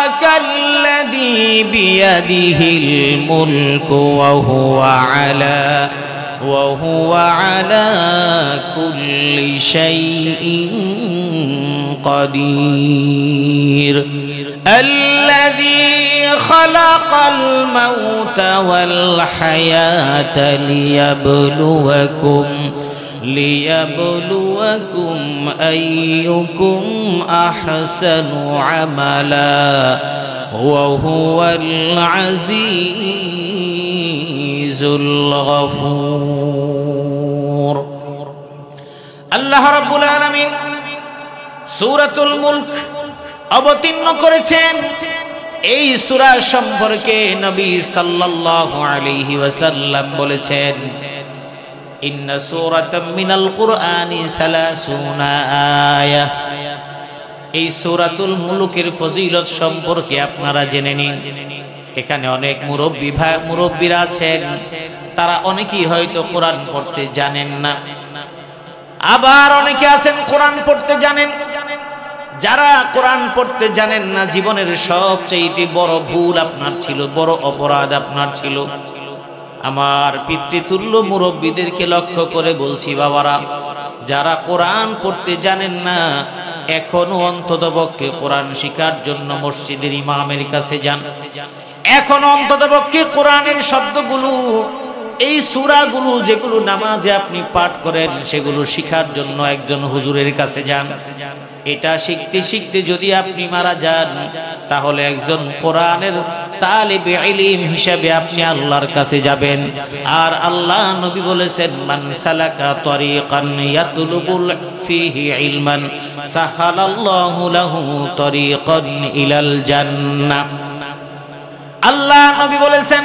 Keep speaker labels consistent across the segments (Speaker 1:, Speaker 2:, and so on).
Speaker 1: তাবারাকাল্লাযী বিয়াদিহিল মুলকু ওয়া হুয়া আলা কুল্লি শাইইন قدير الذي خلق الموت والحياة ليبلوكم أيكم أحسن عملا وهو العزيز الغفور الله رب العالمين সূরাতুল মুলক অবতীর্ণ করেছেন। এই সূরা সম্পর্কে নবী সাল্লাল্লাহু আলাইহি ওয়াসাল্লাম বলেছেন, ইন্না সূরাতাম মিনাল কুরআনি 30 আয়াহ। এই সূরাতুল মুলকের ফজিলত সম্পর্কে আপনারা জেনে নিন। এখানে অনেক মুরব্বীরা আছেন, তারা অনেকেই হয়তো কোরআন পড়তে জানেন না, আবার অনেকে আছেন কোরআন পড়তে জানেন। যারা কোরআন পড়তে জানেন না, জীবনের সবচেয়ে বড় ভুল আপনার ছিল, বড় অপরাধ আপনার ছিল। আমার পিতৃতুল্য মুরব্বীদেরকে লক্ষ্য করে বলছি, বাবারা, যারা কোরআন পড়তে জানেন না, এখনো অন্ততপক্ষে কোরআন শিখার জন্য মসজিদের ইমামের কাছে যান। এখনো অন্ততপক্ষে কোরআনের শব্দগুলো, এই সূরাগুলো যেগুলো নামাজে আপনি পাঠ করেন, সেগুলো শিখার জন্য একজন হুজুরের কাছে যান। এটা শিখতে শিখতে যদি আপনি মারা যান, তাহলে একজন কোরআনের তালিবে ইলম হিসেবে আপনি আল্লাহর কাছে যাবেন। আর আল্লাহ নবী বলেছেন, মান সালাকা তরিকান ইয়াতলুবুল ফিহি ইলমান সাহালাল্লাহু লাহু তরিকান ইলাল জান্নাহ। আল্লাহ নবী বলেছেন,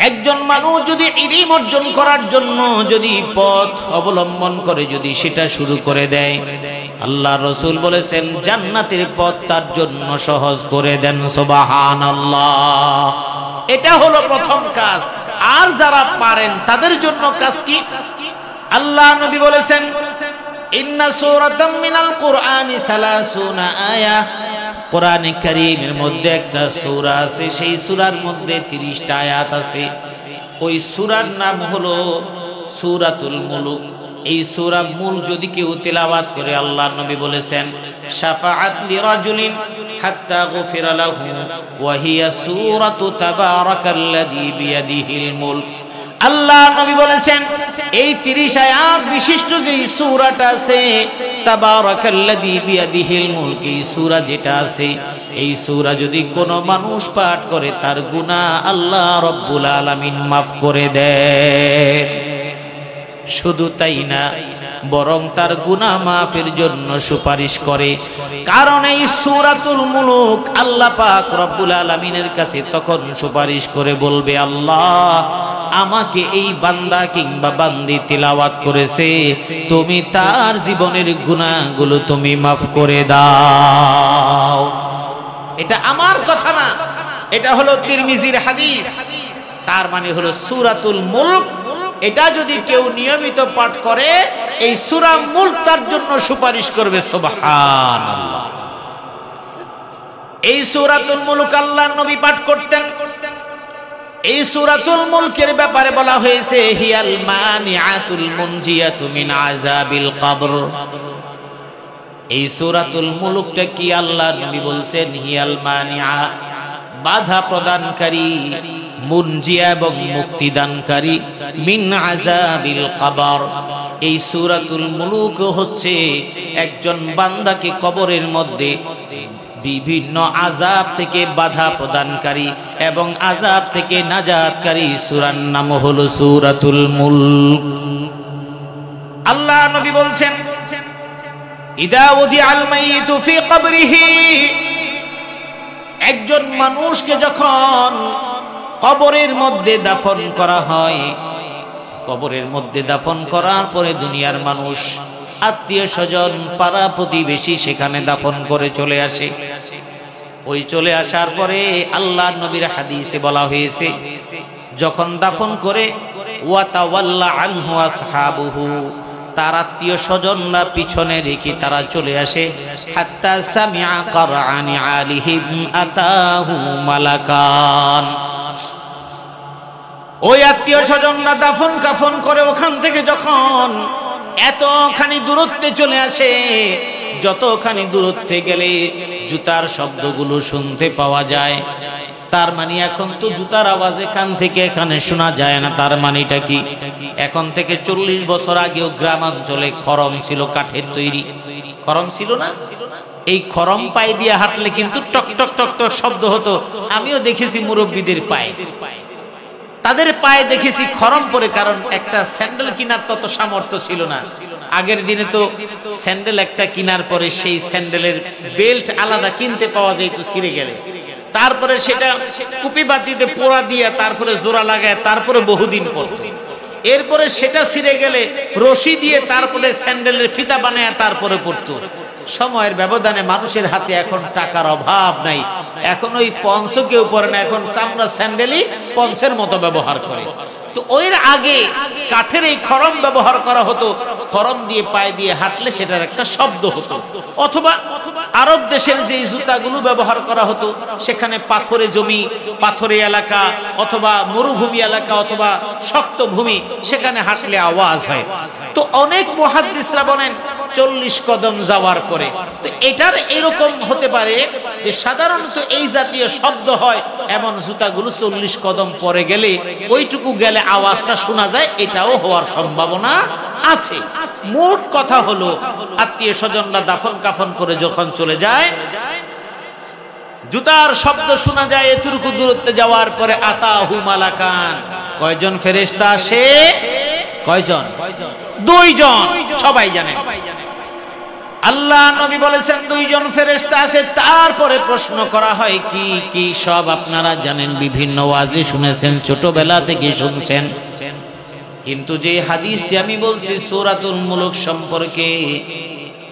Speaker 1: একজন মানুষ যদি ইলম অর্জন করার জন্য যদি পথ অবলম্বন করে, যদি সেটা শুরু করে দেয়, আল্লাহ রাসূল বলেছেন জান্নাতের পথ তার জন্য সহজ করে দেন। সুবহানাল্লাহ। এটা হলো প্রথম কাজ। আর যারা পারেন তাদের জন্য কাজ কি? আল্লাহ নবী বলেছেন, ইন্না সূরাতাম মিনাল কুরআনি 30 আয়াহ। কোরআনে কারীমের মধ্যে একটা সূরা আছে, সেই সূরার মধ্যে 30টা আয়াত আছে। ওই সূরার নাম হলো সূরাতুল মুলক। এই সূরা মূল যদি কেউ তেলাওয়াত করে, আল্লাহর নবী বলেছেন, শাফাআত লিরাজুলিন হাত্তা গুফিরা লাহু ওয়া হিয়া সূরাতু তাবারাকাল্লাযী বিয়াদিহিল মুলক। আল্লাহ নবী বলেছেন, এই 30 আয়াত বিশিষ্ট যে সূরাটা আছে, তাবারাকাল্লাযী বিয়াদিহিল মুলক, এই সূরা যেটা আছে, এই সূরা যদি কোনো মানুষ পাঠ করে, তার গুনাহ আল্লাহ রাব্বুল আলামিন মাফ করে দেন। শুধু তাই না, বরং তার গুনাহ মাফের জন্য সুপারিশ করে। কারণ এই সূরাতুল মুলক আল্লাহ পাক রব্বুল আলামিনের কাছে তখন সুপারিশ করে বলবে, আল্লাহ, আমাকে এই বান্দা কিংবা বান্দি তিলাওয়াত করেছে, তুমি তার জীবনের গুনাহগুলো তুমি মাফ করে দাও। এটা আমার কথা না, এটা হলো তিরমিজির হাদিস। তার মানে হলো সূরাতুল মুলক, এটা যদি কেউ নিয়মিত পাঠ করে, এই সূরা মুলক তার জন্য সুপারিশ করবে। সুবহানাল্লাহ। এই সূরাতুল মুলক আল্লাহর নবী পাঠ করতেন। এই সূরাতুল মুলকের ব্যাপারে বলা হয়েছে, হিয়াল মানিআতুল মুনজিয়াতু মিন আযাবিল কবর। এই সূরাতুল মুলকটা কি? আল্লাহর নবী বলছেন, হিয়াল মানিআ, বাধা প্রদানকারী, মুনজিয়া এবং মুক্তিদানকারী, মিন আযাবিল কবর। এই সূরাতুল মুলক হচ্ছে একজন বান্দাকে কবরের মধ্যে বিভিন্ন আযাব থেকে বাধা প্রদানকারী এবং আযাব থেকে নাজাতকারী সূরার নাম হলো সূরাতুল মুলক। আল্লাহ নবী বলছেন, ইদা উদিআল মাইয়িতু ফি কবরিহি, একজন মানুষকে যখন কবরের মধ্যে দাফন করা হয়, কবরের মধ্যে দাফন করার পরে দুনিয়ার মানুষ, আত্মীয় স্বজন, পাড়া প্রতিবেশী সেখানে দাফন করে চলে আসে। ওই চলে আসার পরে আল্লাহর নবীর হাদিসে বলা হয়েছে, যখন দাফন করে, ওয়া তাওয়াল্লা আনহু আসহাবুহু, তার আত্মীয় স্বজনরা পিছনে রেখে তারা চলে আসে। হাত্তা সামিআ কারআনি আলিহিম আতাহু মালাকান। ওই আত্মীয় স্বজনরা দাফন কাফন করে ওখান থেকে যখন এতখানি দূরত্বে চলে আসে, যতখানি দূরত্বে গেলে জুতার শব্দগুলো শুনতে পাওয়া যায়। তার মানে এখন তো জুতার আওয়াজ এখান থেকে এখানে শোনা যায় না। তার মানেটা কি? এখন থেকে 40 বছর আগেও গ্রামাঞ্চলে খরম ছিল, কাঠের তৈরি খরম ছিল না? এই খরম পায়ে দিয়ে হাঁটলে কিন্তু টক টক টক টক শব্দ হতো। আমিও দেখেছি মুরব্বীদের পায়ে, তাদের পায়ে দেখেছি খরম পরে, কারণ একটা স্যান্ডেল কেনার তত সামর্থ্য ছিল না। আগের দিনে তো স্যান্ডেল একটা কেনার পরে সেই স্যান্ডেলের বেল্ট আলাদা কিনতে পাওয়া যেত ছিঁড়ে গেলে, তারপরে সেটা কুপি বাতিতে পোড়া দিয়ে তারপরে জোড়া লাগায় তারপরে বহুদিন পরত। এরপরে সেটা ছিঁড়ে গেলে রশি দিয়ে তারপরে স্যান্ডেলের ফিতা বানায় তারপরে পরত। সময়ের ব্যবধানে মানুষের হাতে এখন টাকার অভাব নাই, এখন ওই পঞ্চ কেউ পরে না, এখন চামড়া স্যান্ডেলই পঞ্চের মতো ব্যবহার করে। তো ওই আগে কাঠের এই খরম ব্যবহার করা হতো, খরম দিয়ে পায়ে দিয়ে হাঁটলে সেটার একটা শব্দ হতো। অথবা আরব দেশের যে জুতাগুলো ব্যবহার করা হতো, সেখানে পাথরে জমি, পাথরে এলাকা অথবা মরুভূমি এলাকা অথবা শক্ত ভূমি, সেখানে হাঁটলে আওয়াজ হয়। তো অনেক মুহাদ্দিসরা বলেন 40 কদম যাওয়ার পরে। তো এটার এরকম হতে পারে যে সাধারণত এই জাতীয় শব্দ হয় এমন জুতাগুলো 40 কদম পরে গেলে, ওইটুকু গেলে আওয়াজটা শোনা যায়, এটাও হওয়ার সম্ভাবনা আছে। মোট কথা হলো আত্মীয় স্বজনরা দাফন কাফন করে যখন চলে যায়, জুতার শব্দ শোনা যায়। এতটুকু দূরত্বে যাওয়ার পরে আতাহু মালাকান, কয়জন ফেরেশতা আসে? কয়জন? 2 জন। সবাই জানে আল্লাহ নবী বলেছেন 2 জন ফেরেশতা আছে। তারপরে প্রশ্ন করা হয় কি কি সব আপনারা জানেন, বিভিন্ন ওয়াজে শুনেছেন, ছোটবেলা থেকে শুনছেন, কিন্তু যে হাদিসটি আমি বলছি সূরাতুল মুলক সম্পর্কে,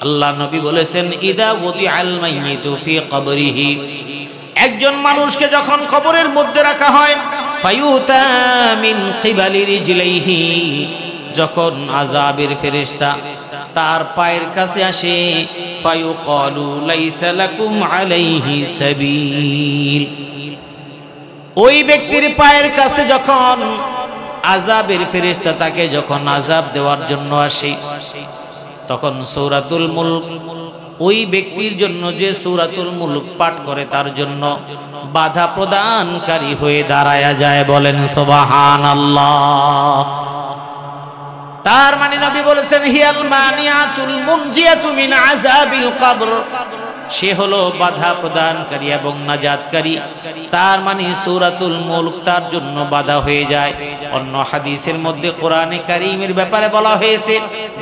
Speaker 1: আল্লাহ নবী বলেছেন ইদা ওদিআল মাইয়িতু ফি কবরিহি, একজন মানুষকে যখন কবরের মধ্যে রাখা হয়, ফায়ুতা মিন কিবালি রিজলাইহি, যখন আযাবের ফেরেশতা তার পায়ের কাছে আসে, ফায়ুকালু লাইসা লাকুম আলাইহি সাবিল, ওই ব্যক্তির পায়ের কাছে যখন আযাবের ফেরেশতা তাকে যখন আযাব দেওয়ার জন্য আসে, তখন সূরাতুল মুলক ওই ব্যক্তির জন্য যে সূরাতুল মুলক পাঠ করে তার জন্য বাধা প্রদানকারী হয়ে দাঁড়ায়া যায়। বলেন সুবহানাল্লাহ। তার মানে নবী বলেছেন হিয়াল মানিয়াতুল মুনজিয়াতু মিন আযাবিল কবর, সে হলো বাধা প্রদানকারী এবং নাজাতকারী। তার মানে সূরাতুল মুলক তার জন্য বাধা হয়ে যায়। অন্য হাদিসের মধ্যে কোরআনে কারীমের ব্যাপারে বলা হয়েছে,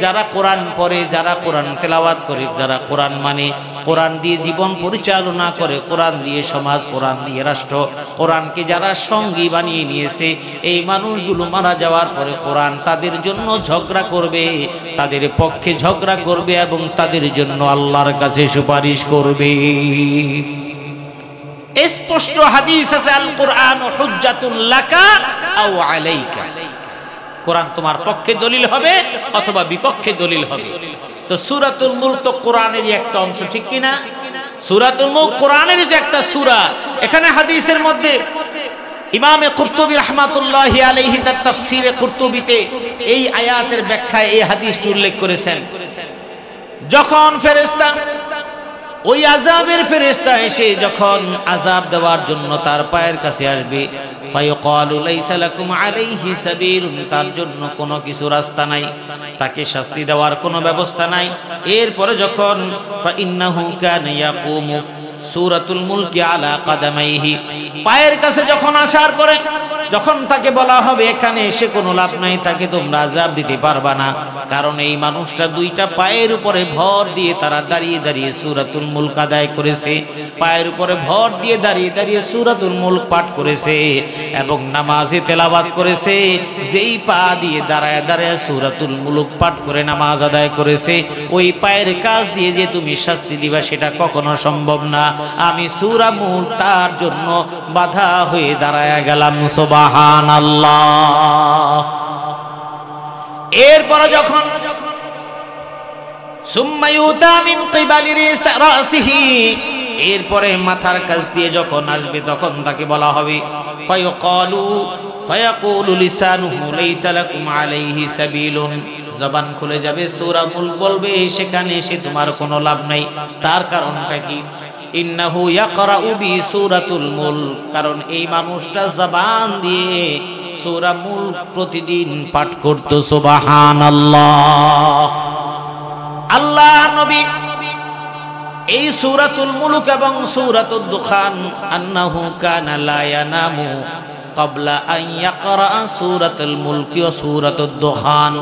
Speaker 1: যারা কোরআন পড়ে, যারা কোরআন তেলাওয়াত করে, যারা কোরআন মানে, কোরআন দিয়ে জীবন পরিচালনা করে, কোরআন দিয়ে সমাজ, কোরআন দিয়ে রাষ্ট্র, কোরআনকে যারা সঙ্গী বানিয়ে নিয়েছে, এই মানুষগুলো মারা যাওয়ার পরে কোরআন তাদের জন্য ঝগড়া করবে, তাদের পক্ষে ঝগড়া করবে এবং তাদের জন্য আল্লাহর কাছে সুপারিশ করবে। স্পষ্ট হাদিস আছে, আল কোরআন হুজ্জাতুন লাকা আও আলাইকা, কোরআন তোমার পক্ষে দলিল হবে অথবা বিপক্ষে দলিল হবে। তো সূরাতুল মুলক তো কোরআনেরই একটা অংশ, ঠিক কি না? সূরাতুল মুলক কোরআনেরই যে একটা সূরা। এখানে হাদিসের মধ্যে ইমামে কুরতুবী রাহমাতুল্লাহি আলাইহি তার তাফসীরে কুরতুবীতে এই আয়াতের ব্যাখ্যায় এই হাদিসটি উল্লেখ করেছেন, যখন ফেরেশতা ওই আযাবের ফেরেশতা এসে যখন আযাব দেওয়ার জন্য তার পায়ের কাছে আসবে, ফায়াকালু লাইসা লাকুম আলাইহি সাবিলুন, তার জন্য কোনো কিছু রাস্তা নাই, তাকে শাস্তি দেওয়ার কোনো ব্যবস্থা নাই। এরপরে যখন ফা ইন্নাহু কানা ইয়াকুমু সূরাতুল মুলক আলা কাদামাইহি, পায়ের কাছে যখন আসার পরে যখন তাকে বলা হবে এখানে এসে কোনো লাভ নাই, তাকে তোমরা আযাব দিতে পারবা না, কারণ এই মানুষটা 2টা পায়ের উপরে ভর দিয়ে তারা দাঁড়িয়ে দাঁড়িয়ে সূরাতুল মুলক আদায় করেছে, পায়ের উপরে ভর দিয়ে দাঁড়িয়ে দাঁড়িয়ে সূরাতুল মুলক পাঠ করেছে এবং নামাজে তেলাওয়াত করেছে। যেই পা দিয়ে দাঁড়ায় দাঁড়ায় সূরাতুল মুলক পাঠ করে নামাজ আদায় করেছে, ওই পায়ের কাজ দিয়ে যে তুমি শাস্তি দিবা সেটা কখনো সম্ভব না। আমি সূরা মুলক তার জন্য বাধা হয়ে দাঁড়ায় গেলাম। সুবহানাল্লাহ। এরপরে যখন সুম্মা ইউতা মিন কিবালি রাসিহি, এরপরে মাথার কাছ দিয়ে যখন আসবে তখন তাকে বলা হবে ফায়াকুলু লিসানুহু লাইসা লাকুম আলাইহি সাবিলুন, জবান খুলে যাবে, সূরা মুলক বলবে সেখানে এসে তোমার কোনো লাভ নাই। তার কারণটা কি? ইন্নাহু ইয়াকরাউ বি সূরাতুল মুলক, কারণ এই মানুষটা জবান দিয়ে সূরা মুলক প্রতিদিন পাঠ করত। সুবহানাল্লাহ। আল্লাহ নবী এই সূরাতুল মুলক এবং সূরাতুদ দুখান, আন্নাহু কানা লা ইয়ানামু ক্বাবলা আন ইয়াকরা সূরাতুল মুলক ওয়া সূরাতুদ দুখান,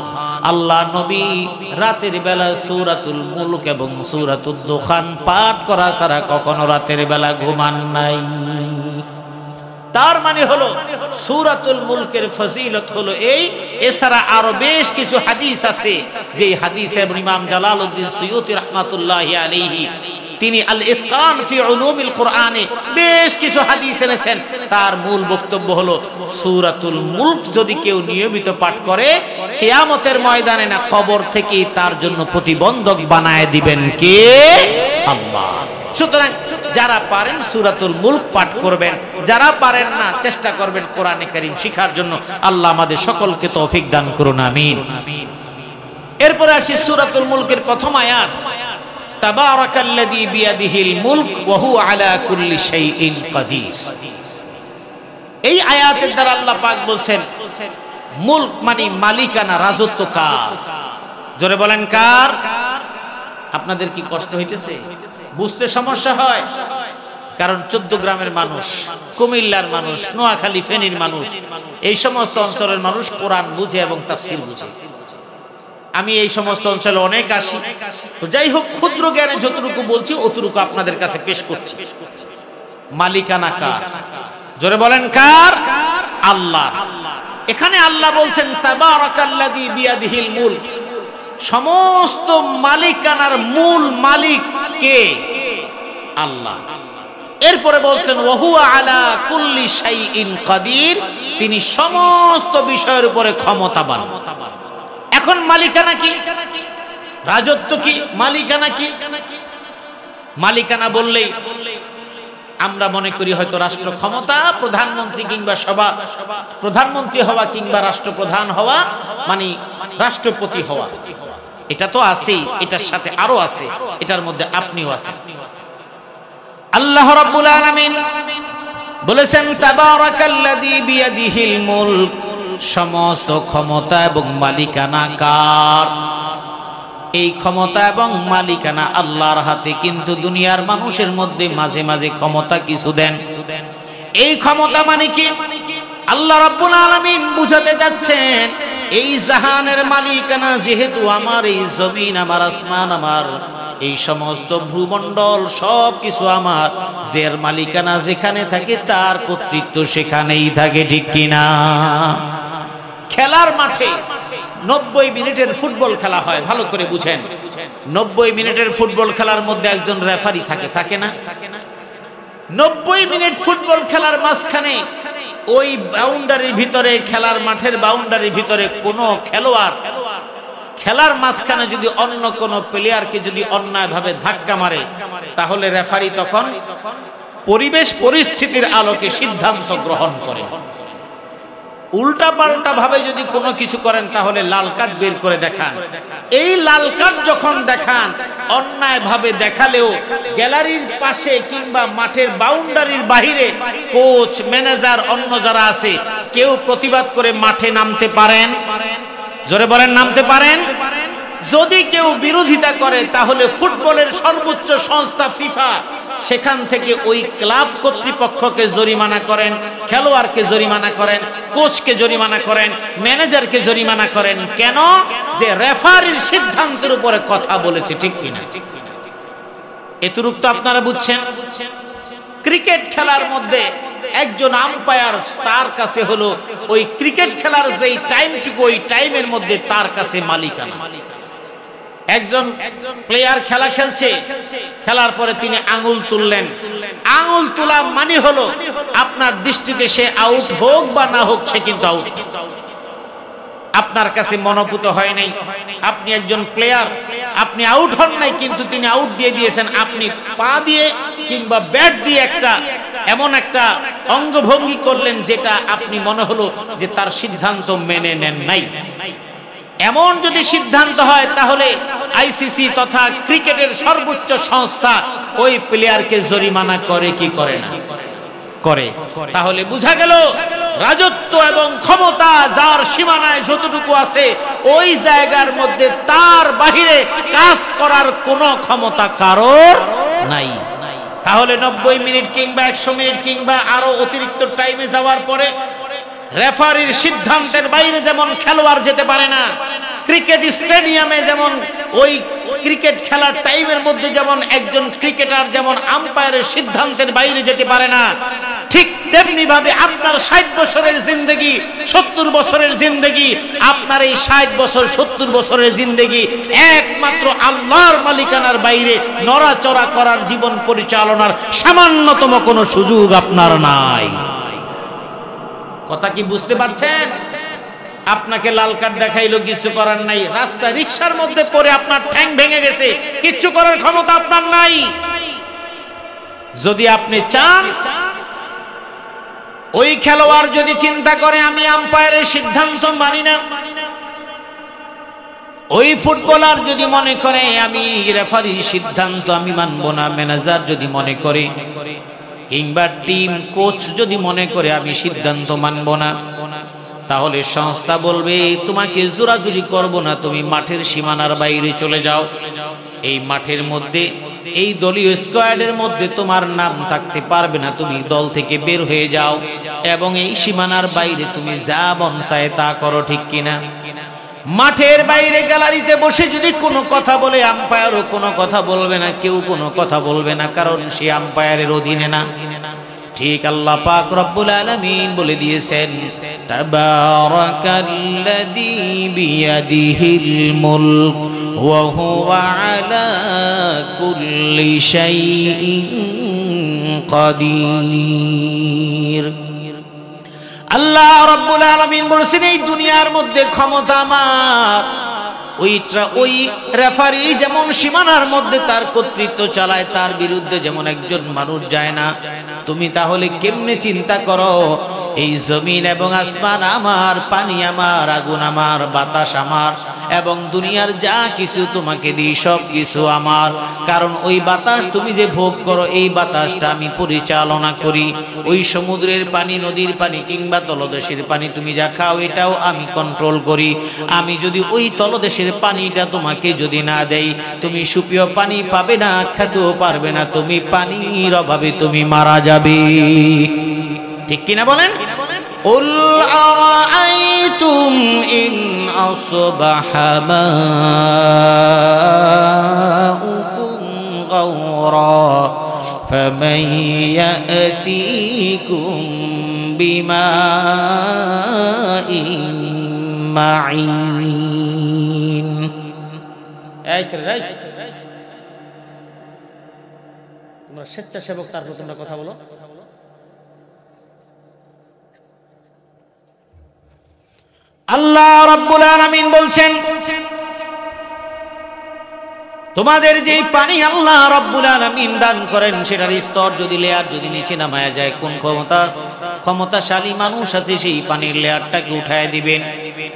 Speaker 1: আল্লাহ নবী রাতের বেলা সূরাতুল মুলক এবং সূরাতুদ দুখান পাঠ করা ছাড়া কখনো রাতের বেলা ঘুমান নাই। তার মানে হলো সূরাতুল মুলকের ফজিলত হলো এই। এছাড়া আরো বেশ কিছু হাদিস আছে, যে হাদিসে ইমাম জালালউদ্দিন সুয়ুতী রাহমাতুল্লাহি আলাইহি তিনি আল ইতকান ফি উলুমিল কুরআনে বেশ কিছু হাদিস এনেছেন। তার মূল বক্তব্য হলো সূরাতুল মুলক যদি কেউ নিয়মিত পাঠ করে, কিয়ামতের ময়দানে না কবর থেকে তার জন্য প্রতিবন্ধক বানায় দিবেন কে? আল্লাহ। সুতরাং যারা পারেন সূরাতুল মুলক পাঠ করবেন, যারা পারেন না চেষ্টা করবেন কোরআনে কারীম শিখার জন্য। আল্লাহ আমাদের সকলকে তৌফিক দান করুন, আমিন। এরপরে আসি সূরাতুল মুলকের প্রথম আয়াত, তাবারাকাল্লাযী বিয়াদিহিল মুলক ওয়া হুয়া আলা কুল্লি শাইইন কাদির। এই আয়াতের দ্বারা আল্লাহ পাক বলছেন মুলক মানে মালিকানা, রাজত্ব কার? জোরে বলেন কার? আপনাদের কি কষ্ট হইতেছে? বুঝতে সমস্যা হয়? কারণ 14 গ্রামের মানুষ, কুমিল্লার মানুষ, নোয়াখালী ফেনীর মানুষ, এই সমস্ত অঞ্চলের মানুষ কোরআন বুঝে এবং তাফসীর বুঝে। আমি এই সমস্ত অঞ্চলে অনেক আসি, তো যাই হোক ক্ষুদ্র জ্ঞানে যতটুকু বলছি অতটুকু আপনাদের কাছে পেশ করছি। মালিকানা কার? জোরে বলেন কার? আল্লাহ। এখানে আল্লাহ বলছেন তাবারাকাল্লাযী বিয়াদিহিল মুলক, সমস্ত মালিকানার মূল মালিক কে? আল্লাহ। এরপরে বলছেন ওয়া হুয়া আলা কুল্লি শাইইন কাদির, তিনি সমস্ত বিষয়ের উপরে ক্ষমতাবান। এখন মালিকানা কি? রাজত্ব কি? মালিকানা কি? মালিকানা বললেই আমরা মনে করি হয়তো রাষ্ট্র ক্ষমতা, প্রধানমন্ত্রী কিংবা প্রধানমন্ত্রী হওয়া কিংবা রাষ্ট্রপ্রধান হওয়া মানে রাষ্ট্রপতি হওয়া। এটা তো আছেই, এটার সাথে আরো আছে, এটার মধ্যে আপনিও আছেন। আল্লাহ রাব্বুল আলামিন বলেছেন তাবারাকাল্লাযী বিয়াদিহিল মুলক, সমস্ত ক্ষমতা এবং মালিকানা কার? এই ক্ষমতা এবং মালিকানা আল্লাহর হাতে, কিন্তু দুনিয়ার মানুষের মধ্যে মাঝে মাঝে ক্ষমতা কিছু দেন। এই ক্ষমতা মানে কি? আল্লাহ রাব্বুল আলামিন বুঝাতে যাচ্ছেন এই জাহানের মালিকানা যেহেতু আমার, এই জমিন আমার, আসমান আমার, এই সমস্ত ভূমণ্ডল সব কিছু আমার, যার মালিকানা যেখানে থাকে তার কর্তৃত্ব সেখানেই থাকে, ঠিক কিনা? খেলার মাঠে 90 মিনিটের ফুটবল খেলা হয়, ভালো করে বুঝেন। 90 মিনিটের ফুটবল খেলার মধ্যে একজন রেফারি থাকে, থাকে না? 90 মিনিট ফুটবল খেলার মাঝখানে ওই বাউন্ডারির ভিতরে, খেলার মাঠের বাউন্ডারির ভিতরে কোনো খেলোয়াড় খেলার মাঝখানে যদি অন্য কোনো প্লেয়ারকে যদি অন্যায়ভাবে ধাক্কা মারে, তাহলে রেফারি তখন পরিবেশ পরিস্থিতির আলোকে সিদ্ধান্ত গ্রহণ করে। উল্টা পাল্টা ভাবে যদি কোনো কিছু করেন তাহলে লাল কার্ড বের করে দেখান। এই লাল কার্ড যখন দেখান, অন্যায় ভাবে দেখালেও গ্যালারির পাশে কিংবা মাঠের বাউন্ডারির বাহিরে কোচ, ম্যানেজার, অন্য যারা আছে কেউ প্রতিবাদ করে মাঠে নামতে পারেন? জোরে বলেন, নামতে পারেন? যদি কেউ বিরোধিতা করে তাহলে ফুটবলের সর্বোচ্চ সংস্থা ফিফা সেখান থেকে ওই ক্লাব কর্তৃপক্ষকে জরিমানা করেন, খেলোয়াড়কে জরিমানা করেন, কোচকে জরিমানা করেন, ম্যানেজারকে জরিমানা করেন। কেন? যে রেফারির সিদ্ধান্তের উপরে কথা বলেছে, ঠিক কিনা? এতটুকু তো আপনারা বুঝছেন। ক্রিকেট খেলার মধ্যে একজন আম্পায়ার, তার কাছে হলো ওই ক্রিকেট খেলার যেই টাইমটুকু, ওই টাইমের মধ্যে তার কাছে মালিকানা। একজন প্লেয়ার খেলা খেলছে, খেলার পরে তিনি আঙ্গুল তুললেন। আঙ্গুল তোলা মানে হলো আপনার দৃষ্টিতে সে আউট হোক বা না হোক, সে কিন্তু আউট। আপনার কাছে মনোভূত হয় নাই, আপনি একজন প্লেয়ার, আপনি আউট হন নাই, কিন্তু তিনি আউট দিয়ে দিয়েছেন। আপনি পা দিয়ে কিংবা ব্যাট দিয়ে একটা এমন একটা অঙ্গভঙ্গি করলেন যেটা আপনি মনে হলো যে তার সিদ্ধান্ত মেনে নেন নাই। এমন যদি সিদ্ধান্ত হয় তাহলে আইসিসি তথা ক্রিকেটের সর্বোচ্চ সংস্থা ওই প্লেয়ারকে জরিমানা করে কি করে না? করে। তাহলে বোঝা গেল রাজত্ব এবং ক্ষমতা যার সীমানায় যতটুকু আছে ওই জায়গার মধ্যে তার বাহিরে কাজ করার কোনো ক্ষমতা কারোর নাই। তাহলে 90 মিনিট কিংবা 100 মিনিট কিংবা আরো অতিরিক্ত টাইমে যাওয়ার পরে রেফারির সিদ্ধান্তের বাইরে যেমন খেলোয়াড় যেতে পারে না, ক্রিকেট স্টেডিয়ামে যেমন ওই ক্রিকেট খেলার টাইমের মধ্যে যেমন একজন ক্রিকেটার যেমন আম্পায়ারের সিদ্ধান্তের বাইরে যেতে পারে না, ঠিক তেমনি ভাবে আপনার 60 বছরের জিন্দেগি, 70 বছরের জিন্দেগি, আপনার এই 60 বছর 70 বছরের জিন্দেগি একমাত্র আল্লাহর মালিকানার বাইরে নড়াচড়া করার জীবন পরিচালনার সামান্যতম কোনো সুযোগ আপনার নাই। কথা কি বুঝতে পারছেন? আপনাকে লাল কার্ড দেখাইলো, কিছু করার নাই। রাস্তা রিকশার মধ্যে পড়ে আপনার ঠ্যাং ভেঙে গেছে, কিচ্ছু করার ক্ষমতা আপনার নাই। যদি আপনি চান, ওই খেলোয়াড় যদি চিন্তা করে আমি আম্পায়ারের সিদ্ধান্ত মানি না, ওই ফুটবলার যদি মনে করে আমি রেফারির সিদ্ধান্ত আমি মানব না, ম্যানেজার যদি মনে করে কিংবা টিম কোচ যদি মনে করে আমি সিদ্ধান্ত মানব না, তাহলে সংস্থা বলবে তোমাকে জোরাজুরি করব না, তুমি মাঠের সীমানার বাইরে চলে যাও। এই মাঠের মধ্যে এই দলীয় স্কোয়াডের মধ্যে তোমার নাম থাকতে পারবে না, তুমি দল থেকে বের হয়ে যাও এবং এই সীমানার বাইরে তুমি যা মন চায় তা করো, ঠিক কিনা? মাঠের বাইরে গ্যালারিতে বসে যদি কোনো কথা বলে আম্পায়ারও কোনো কথা বলবে না, কেউ কোনো কথা বলবে না, কারণ সে আম্পায়ারের অধীনে না। ঠিক আল্লাহ পাক রব্বুল আলামিন বলে দিয়েছেন, তাবারাকাল্লাযী বিয়াদিহিল মুলক ওয়া হুয়া আলা কুল্লি শাইইন কাদির। আল্লাহ রব্বুল আলামিন বলেছেন এই দুনিয়ার মধ্যে ক্ষমতা আমার। ওই রেফারি যেমন সীমানার মধ্যে তার কর্তৃত্ব চালায়, তার বিরুদ্ধে যেমন একজন মানুষ যায় না। তুমি তাহলে কেমনে চিন্তা করো এই জমিন এবং আসমান আমার, পানি আমার, আগুন আমার, বাতাস আমার এবং দুনিয়ার যা কিছু তোমাকে দিই সব কিছু আমার। কারণ ওই বাতাস তুমি যে ভোগ করো এই বাতাসটা আমি পরিচালনা করি। ওই সমুদ্রের পানি, নদীর পানি কিংবা তলদেশের পানি তুমি যা খাও এটাও আমি কন্ট্রোল করি। আমি যদি ওই তলদেশের পানিটা তোমাকে যদি না দেই, তুমি সুপেয় পানি পাবে না, খেতেও পারবে না, তুমি পানির অভাবে তুমি মারা যাবে। ঠিক কিনা বলেন? قل أرأيتم إن أصبح ماؤكم غورا فمن يأتيكم بماء معين। তোমরা স্বেচ্ছাসেবক, তারপর তোমরা কথা বলো। আল্লাহ রাব্বুল আলামিন বলছেন, তোমাদের যেই পানি আল্লাহ রাব্বুল আলামিন দান করেন সেটার স্তর যদি লেয়ার যদি নিচে নামায়া যায়, কোন ক্ষমতাশালী মানুষ আছে সেই পানির লেয়ারটাকে উঠায় দিবেন?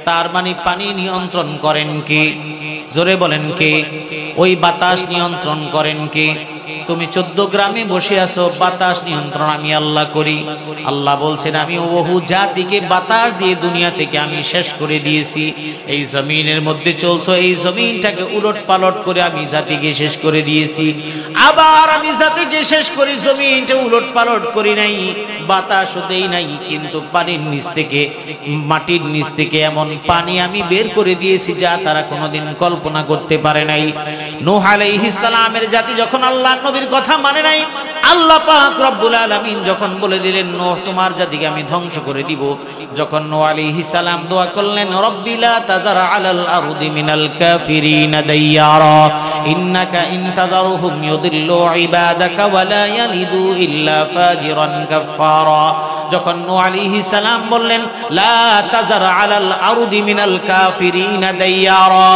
Speaker 1: তার মানে পানি নিয়ন্ত্রণ করেন কে? জোরে বলেন কে? ওই বাতাস নিয়ন্ত্রণ করেন কে? তুমি 14 গ্রামে বসে আছো, বাতাস নিয়ন্ত্রণ আমি আল্লাহ করি। আল্লাহ বলছেন আমি বহু জাতিকে বাতাস দিয়ে দুনিয়া থেকে আমি শেষ করে দিয়েছি। এই জমিনের মধ্যে চলছো, এই জমিনটাকে উলট পালট করে আমি জাতিকে শেষ করে দিয়েছি। আবার আমি জাতিকে শেষ করি, জমিনটা উলট পালট করি নাই, বাতাসও দেই নাই, কিন্তু পানির নিচ থেকে, মাটির নিচ থেকে এমন পানি আমি বের করে দিয়েছি যা তারা কোনোদিন কল্পনা করতে পারে নাই। নূহ আলাইহিস সালামের জাতি যখন আল্লাহ নবীর কথা মানে নাই, আল্লাহ পাক রব্বুল আলামিন যখন বলে দিলেন নূহ তোমার জাতিকে আমি ধ্বংস করে দিব, যখন নূহ আলাইহিস সালাম দোয়া করলেন রব্বি লা তাযার আলাল আরদি মিনাল কাফিরিনা দাইয়ারা ইন্নাকা ইন তাযারহুম ইউদিল্লু ইবাদাকা ওয়া লা ইয়ালিদু ইল্লা ফাজিরান কাফফারা, যখন নূহ আলাইহিস সালাম বললেন লা তাযার আলাল আরদি মিনাল কাফিরিনা দাইয়ারা,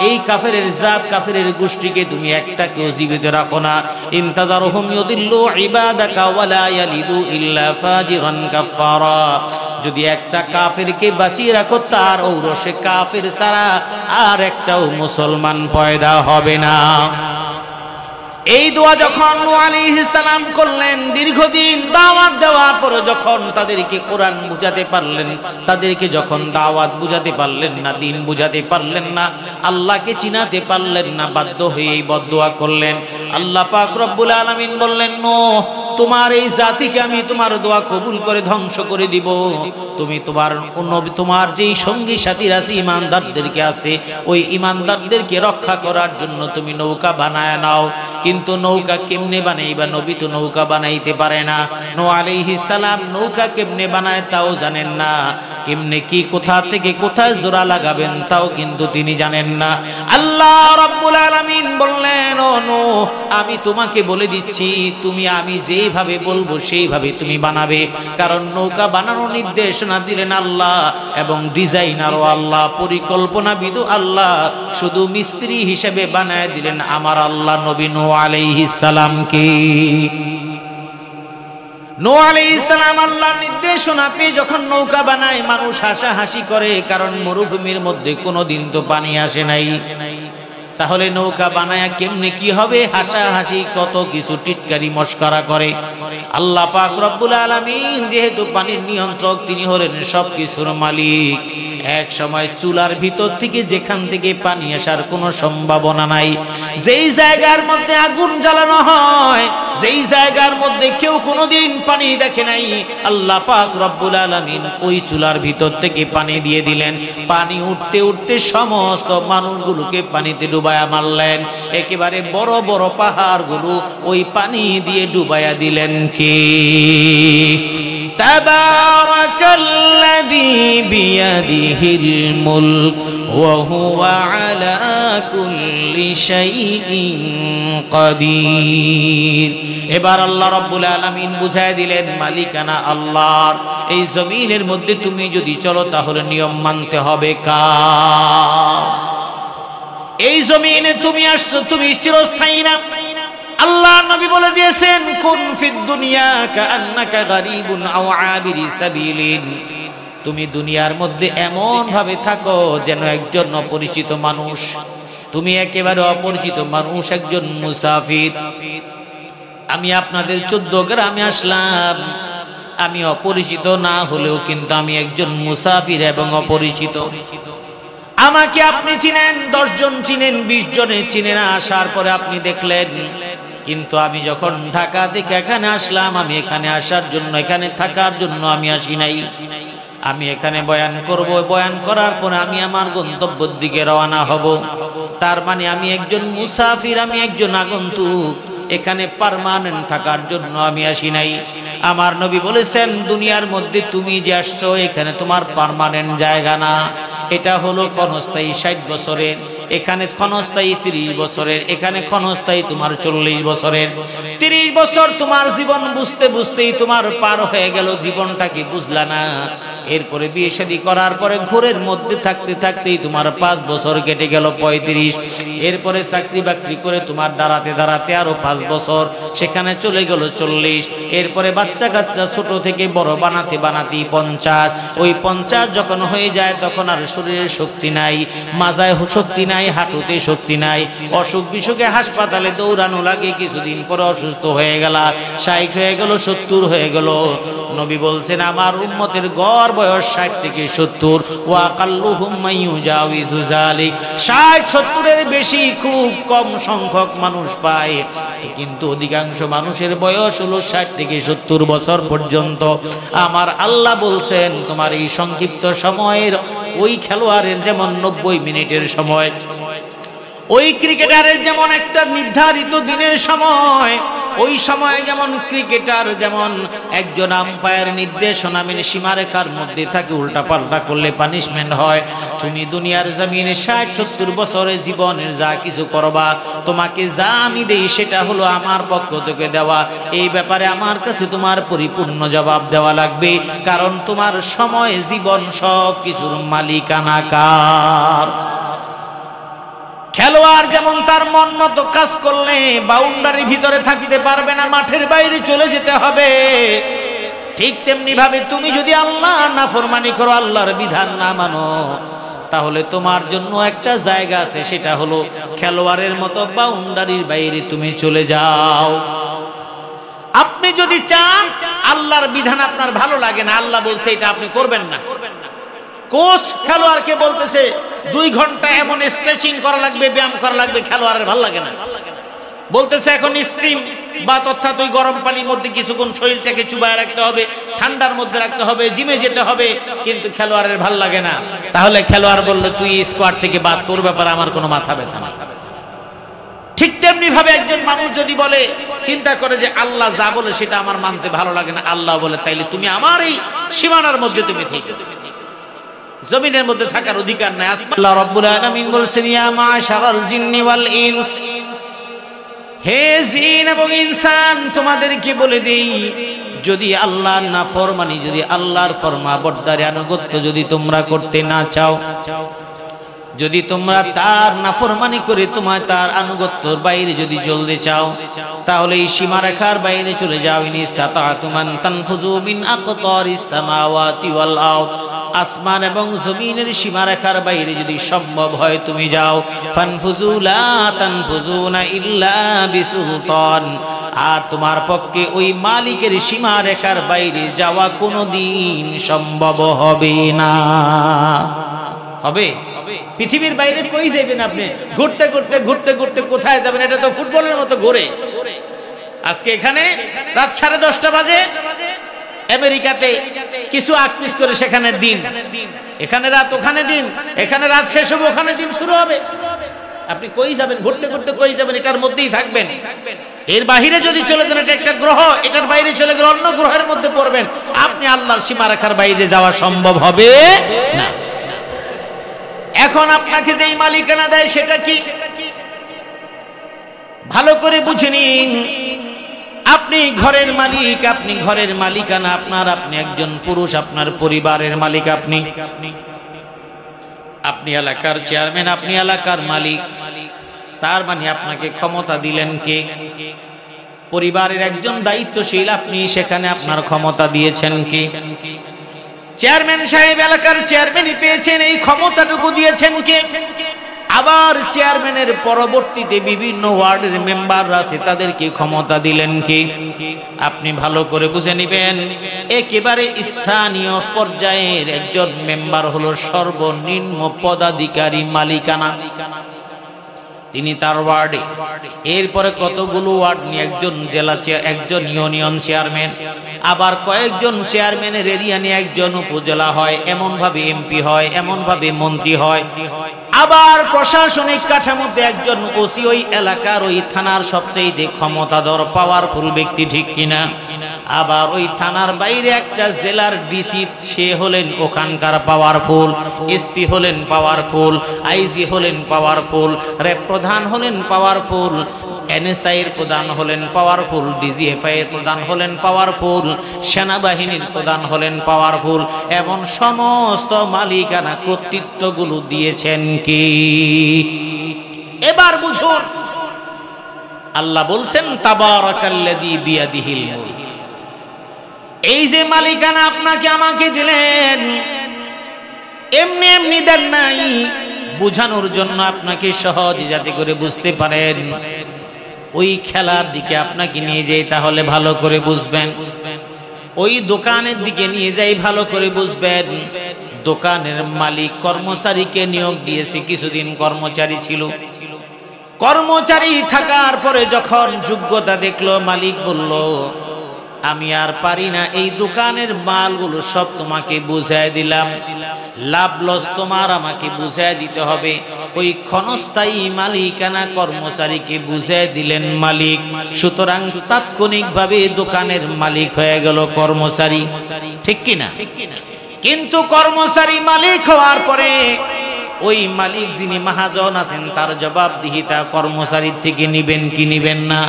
Speaker 1: এই কাফেরের জাত কাফেরের গোষ্ঠীকে তুমি একটাকেও জীবিত রাখো না। ইনতাজারহুম ইউদিল্লু ইবাদাকা ওয়ালা ইয়ালিদু ইল্লা ফাজিরান কাফারা। যদি একটা কাফেরকে বাঁচিয়ে রাখো তার ঔরসে কাফের ছাড়া আর একটাও মুসলমান পয়দা হবে না। এই দোয়া যখন নূহ আলাইহিস সালাম করলেন, দীর্ঘদিন দাওয়াত দেওয়ার পর যখন তাদেরকে কোরআন বুঝাতে পারলেন, তাদেরকে যখন দাওয়াত বুঝাতে পারলেন না, দিন বুঝাতে পারলেন না, আল্লাহকে চিনাতে পারলেন না, বাধ্য হয়ে এই বদদোয়া করলেন। আল্লাহ পাক রব্বুল আলামিন বললেন, নূহ তোমার এই জাতিকে আমি তোমার দোয়া কবুল করে ধ্বংস করে দিব। তুমি তোমার যেই সঙ্গী সাথীরা আছে ঈমানদারদেরকে আছে, ওই ঈমানদারদেরকে রক্ষা করার জন্য তুমি নৌকা বানায় নাও। কিন্তু নৌকা কেমনে বানাইবা? নবী তো নৌকা বানাইতে পারে না। নূহ আলাইহিস সালাম নৌকা কেমনে বানায় তাও জানেন না, কেমনে কি কোথা থেকে কোথায় জোড়া লাগাবেন তাও কিন্তু তিনি জানেন না। আল্লাহ রাব্বুল আলামিন বললেন, ও নূহ আমি তোমাকে বলে দিচ্ছি, তুমি আমি যেভাবে বলবো সেইভাবে তুমি বানাবে। কারণ নৌকা বানানোর নির্দেশনা দিলেন আল্লাহ এবং ডিজাইনারও আল্লাহ, পরিকল্পনাবিদও আল্লাহ, শুধু মিস্ত্রি হিসেবে বানায় দিলেন আমার আল্লাহ নবী নূহ আলাইহিস সালামকে। নূহ আলাইহিস সালাম আল্লাহর নির্দেশনা পেয়ে যখন নৌকা বানায়, মানুষ হাসাহাসি করে, কারণ মরুভূমির মধ্যে কোনোদিন তো পানি আসে নাই। তাহলে নৌকা বানায়া কেমনে কি হবে? হাসাহাসি কত কিছু টিটকারি মস্করা করে। আল্লাহ পাক রব্বুল আলামিন যেহেতু পানির নিয়ন্ত্রক, তিনি হলেন সবকিছুর মালিক। এক সময় চুলার ভিতর থেকে যেখান থেকে পানি আসার কোনো সম্ভাবনা নাই, যেই জায়গার মধ্যে আগুন জ্বালানো হয়, যেই জায়গার মধ্যে কেউ কোনোদিন পানি দেখে নাই, আল্লাহ পাক রব্বুল আলামিন ওই চুলার ভিতর থেকে পানি দিয়ে দিলেন। পানি উঠতে উঠতে সমস্ত মানুষগুলোকে পানিতে ডুবায়া মারলেন। একেবারে বড় বড় পাহাড়গুলো ওই পানি দিয়ে ডুবায়া দিলেন কে? তাবারাকাল্লাযী বিয়াদিহিল মুলক ওয়া হুয়া আলা কুল্লি শাইইন কাদির। এবার আল্লাহ রাব্বুল আলামিন বুঝায় দিলেন মালিকানা আল্লাহর। এই জমিনের মধ্যে তুমি যদি চলো তাহলে নিয়ম মানতে হবে কার? এই জমিনে তুমি আসছো, তুমি চিরস্থায়ী না। আল্লাহ নবী বলে দিয়েছেন, কুন ফিদ দুনিয়া কাআন্নাকা গারিবুন আও আবিরি সাবিলিন। তুমি দুনিয়ার মধ্যে এমন ভাবে থাকো যেন একজন অপরিচিত মানুষ, তুমি একেবারে অপরিচিত মানুষ, একজন মুসাফির। আমি আপনাদের 14 গ্রামে আসলাম, আমি অপরিচিত না হলেও কিন্তু আমি একজন মুসাফির এবং অপরিচিত। আমাকে আপনি চিনেন, 10 জন চিনেন, 20 জনে চিনে না, আসার পরে আপনি দেখলেন। কিন্তু আমি যখন ঢাকা থেকে এখানে আসলাম, আমি এখানে আসার জন্য, এখানে থাকার জন্য আমি আসি নাই। আমি এখানে বয়ান করব, বয়ান করার পরে আমি আমার গন্তব্যের দিকে রওনা হব। তার মানে আমি একজন মুসাফির, আমি একজন আগন্তুক, এখানে পার্মানেন্ট থাকার জন্য আমি আসি নাই। আমার নবী বলেছেন, দুনিয়ার মধ্যে তুমি যে আসছো এখানে তোমার পার্মানেন্ট জায়গা না, এটা হলো ক্ষণস্থায়ী 60 বছরের, এখানে ক্ষণস্থায়ী 30 বছরের, এখানে ক্ষণস্থায়ী তোমার 40 বছরের। 30 বছর তোমার জীবন বুঝতে বুঝতেই তোমার পার হয়ে গেল, জীবনটা কি বুঝলা না? এরপরে বিয়ে শাদী করার পরে ঘরের মধ্যে থাকতে থাকতেই তোমার 5 বছর কেটে গেল 35। এরপরে চাকরি বাকরি করে তোমার দাঁড়াতে দাঁড়াতে আরো 5 বছর, সেখানে চলে গেল 40। এরপরে বাচ্চা কাচ্চা ছোট থেকে বড় বানাতে বানাতে 50। ওই 50 যখন হয়ে যায় তখন আর শরীরে শক্তি নাই, মাজায় শক্তি নাই, হাঁটুতে শক্তি নাই, অসুখ বিসুখে হাসপাতালে দৌড়ানো লাগে। কিছুদিন পরে অসুস্থ হয়ে গেল, 60 হয়ে গেল, 70 হয়ে গেল। নবী বলছেন, আমার উম্মতের গড় বয়স 60 থেকে 70, ওয়া কাল্লুহুম মাইয়ুজাউযু যালিক। 60-70 এর বেশি খুব কম সংখ্যক মানুষ পায়, কিন্তু অধিকাংশ মানুষের বয়স হলো 60 থেকে 70 বছর পর্যন্ত। আমার আল্লাহ বলছেন, তোমার এই সংক্ষিপ্ত সময়ের ওই খেলোয়াড়ের যেমন 90 মিনিটের সময়, ওই ক্রিকেটারের যেমন একটা নির্ধারিত দিনের সময়, ওই সময় যেমন ক্রিকেটার যেমন একজন আম্পায়ার নির্দেশনা মেনে সীমারেখার মধ্যে থাকে, উল্টা পাল্টা করলে পানিশমেন্ট হয়। তুমি দুনিয়ার জমিনে 60-70 বছরের জীবনের যা কিছু করবা, তোমাকে যা আমি দেই সেটা হলো আমার পক্ষ থেকে দেওয়া। এই ব্যাপারে আমার কাছে তোমার পরিপূর্ণ জবাব দেওয়া লাগবে, কারণ তোমার সময়, জীবন, সব কিছুর মালিকানা কার? খেলোয়াড় যেমন তার মন মতো কাজ করলে বাউন্ডারির ভিতরে থাকতে পারবে না, মাঠের বাইরে চলে যেতে হবে, ঠিক তেমনি ভাবে তুমি যদি আল্লাহ নাফরমানি করো, আল্লাহর বিধান না মানো, তাহলে তোমার জন্য একটা জায়গা আছে, সেটা হলো খেলোয়াড়ের মতো বাউন্ডারির বাইরে তুমি চলে যাও। আপনি যদি চান আল্লাহর বিধান আপনার ভালো লাগে না, আল্লাহ বলছে এটা আপনি করবেন না, কোচ খেলোয়াড়কে বলতেছে 2 ঘন্টা এমন স্ট্রেচিং করা লাগবে, ব্যায়াম করা লাগবে, খেলোয়াড়ের ভালো লাগে না, বলতেছে এখন স্টিম বা অর্থাৎ ওই গরম পানির মধ্যে কিছুক্ষণ শরীরটাকে চুবায় রাখতে হবে, ঠান্ডার মধ্যে রাখতে হবে, জিমে যেতে হবে, কিন্তু খেলোয়াড়ের ভাল লাগে না। তাহলে খেলোয়াড় বলল তুই স্কোয়াড থেকে বাদ, তোর ব্যাপারে আমার কোনো মাথা ব্যথা না। ঠিক তেমনি ভাবে একজন মানুষ যদি বলে, চিন্তা করে যে আল্লাহ যা বলে সেটা আমার মানতে ভালো লাগে না, আল্লাহ বলে তাইলে তুমি আমার এই সীমানার মধ্যে তুমি থেকে, জমিনের মধ্যে থাকার অধিকার নাই। আল্লাহ রাব্বুল আলামিন বলেছেন ইয়া মাশারাল জিন্নি ওয়াল ইনস, হে জিন এবং ইনসান তোমাদেরকে বলে দেই, যদি আল্লাহর নাফরমানি, যদি আল্লাহর ফরমাবরদারি আনুগত্য যদি তোমরা করতে না চাও, যদি তোমরা তার নাফরমানি করে তোমার তার আনুগত্যের বাইরে যদি চলতে চাও, তাহলে এই সীমারেখার বাইরে চলে যাও। ইনিস্তাতাতুম আন তানফুযু মিন আকতারিস সামাওয়াতি ওয়াল আরদ, আসমান এবং জমিনের সীমারেখার বাইরে যদি সম্ভব হয় তুমি যাও। ফানফুযু লা তানফুযুনা ইল্লা বিসুলতান, আর তোমার পক্ষে ওই মালিকের সীমারেখার বাইরে যাওয়া কোনোদিন সম্ভব হবে না। হবে? পৃথিবীর বাইরে কই যাবেন আপনি? ঘুরতে ঘুরতে ঘুরতে ঘুরতে কোথায় যাবেন? এটা তো ফুটবলের মতো ঘুরে। আজকে এখানে রাত 10:30 বাজে, আমেরিকাতে কিছু আকপিস করে সেখানে দিন, এখানে রাত ওখানে দিন, এখানে রাত শেষ হবে ওখানে দিন শুরু হবে। আপনি কই যাবেন? ঘুরতে ঘুরতে কই যাবেন? এটার মধ্যেই থাকবেন। এর বাইরে যদি চলে যান, এটা একটা গ্রহ, এটার বাইরে চলে গেলে অন্য গ্রহের মধ্যে পড়বেন। আপনি আল্লাহর সীমারেখার বাইরে যাওয়া সম্ভব হবে না। এখন আপনাকে যেই মালিকানা দেয় সেটা কি ভালো করে বুঝে নিন। আপনি ঘরের মালিক, আপনি ঘরের মালিকানা আপনার, আপনি একজন পুরুষ, আপনার পরিবারের মালিক, আপনি এলাকার চেয়ারম্যান, আপনি এলাকার মালিক। তার মানে আপনাকে ক্ষমতা দিলেন কে? পরিবারের একজন দায়িত্বশীল আপনি, সেখানে আপনার ক্ষমতা দিয়েছেন কে? চেয়ারম্যান সাহেব এলাকার চেয়ারম্যানই পেয়েছেন, এই ক্ষমতাটুকু দিয়েছেন কে? আবার চেয়ারম্যানের পরবর্তীতে বিভিন্ন ওয়ার্ডের মেম্বাররা আছে, তাদেরকে ক্ষমতা দিলেন কে? আপনি ভালো করে বুঝে নেবেন। একেবারে স্থানীয় পর্যায়ের একজন মেম্বার হলো সর্বনিম্ন পদাধিকারী মালিকানা, তিনি তার ওয়ার্ডে। এরপরে কতগুলো ওয়ার্ড নিয়ে একজন জেলা একজন ইউনিয়ন চেয়ারম্যান, আবার কয়েকজন চেয়ারম্যানের এরিয়া নিয়ে একজন উপজেলা হয়, এমন ভাবে এমপি হয়, এমন ভাবে মন্ত্রী হয়। আবার প্রশাসনিক কাঠামোতে একজন ওসি, ওই এলাকার ওই থানার সবচেয়ে ক্ষমতাধর পাওয়ারফুল ব্যক্তি, ঠিক কিনা? আবার ওই থানার বাইরে একটা জেলার ডিসি, সে হলেন ওখানকার পাওয়ারফুল, এসপি হলেন পাওয়ারফুল, আইজি হলেন পাওয়ারফুল, র্যাব প্রধান হলেন পাওয়ারফুল, এনএসআই এর প্রধান হলেন পাওয়ারফুল, ডিজিএফআই এর প্রধান হলেন পাওয়ারফুল, সেনাবাহিনীর প্রধান হলেন পাওয়ারফুল। এমন সমস্ত মালিকানা কর্তৃত্বগুলো দিয়েছেন কি? এবার বুঝুন, আল্লাহ বলছেন তাবারাকাল্লাযী বিয়াদিহিল মুলক। এই যে মালিকানা আপনাকে আমাকে দিলেন, এমনি এমনি দেন নাই, বুঝানোর জন্য আপনাকে সহজ যাতে করে বুঝতে পারেন। ওই খেলার দিকে আপনাকে নিয়ে যাই, তাহলে ভালো করে বুঝবেন। ওই দোকানের দিকে নিয়ে যাই, ভালো করে বুঝবেন। দোকানের মালিক কর্মচারীকে নিয়োগ দিয়েছে, কিছুদিন কর্মচারী ছিল। কর্মচারী থাকার পরে যখন যোগ্যতা দেখলো, মালিক বলল আমি আর পারি না, এই দোকানের মালগুলো সব তোমাকে বুঝাই দিলাম, লাভ লস তোমার আমাকে বুঝাই দিতে হবে। ওই ক্ষণস্থায়ী মালিকানা কর্মচারীকে বুঝাই দিলেন মালিক, সুতরাং তাৎক্ষণিকভাবে দোকানের মালিক হয়ে গেল কর্মচারী, ঠিক কিনা? কিন্তু কর্মচারী মালিক হওয়ার পরে ওই মালিক যিনি মহাজন আছেন, তার জবাবদিহিতা কর্মচারীর থেকে নিবেন কি নিবেন না?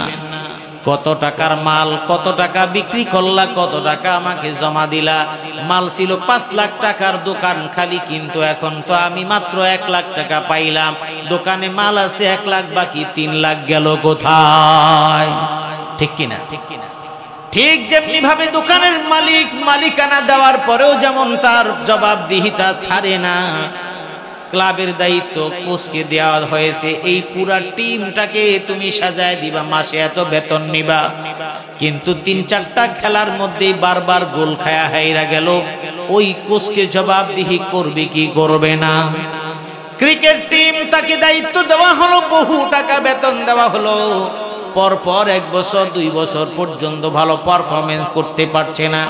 Speaker 1: কত টাকার মাল, কত টাকা বিক্রি করলা, কত টাকা আমাকে জমা দিলা। মাল ছিল 5 লাখ টাকার দোকান খালি, কিন্তু এখন তো আমি মাত্র 1 লাখ টাকা পাইলাম। দোকানে মাল আছে 1 লাখ, বাকি 3 লাখ গেল কোথায়? ঠিক কিনা? ঠিক যেমনি ভাবে দোকানের মালিক মালিকানা দেওয়ার পরেও যেমন তার জবাবদিহিতা ছাড়ে না, ক্লাবের দায়িত্ব কোচকে দেওয়া হয়েছে, এই পুরা টিমটাকে তুমি সাজায় দিবা, মাসে এত বেতন নিবা, কিন্তু 3-4টা খেলার মধ্যেই বারবার গোল খায়া হাইরা গেল, ওই কোচকে জবাবদিহি করবে কি করবে না? ক্রিকেট টিম তাকে দায়িত্ব দেওয়া হলো, বহু টাকা বেতন দেওয়া হলো, পরপর 1 বছর 2 বছর পর্যন্ত ভালো পারফরমেন্স করতে পারছে না।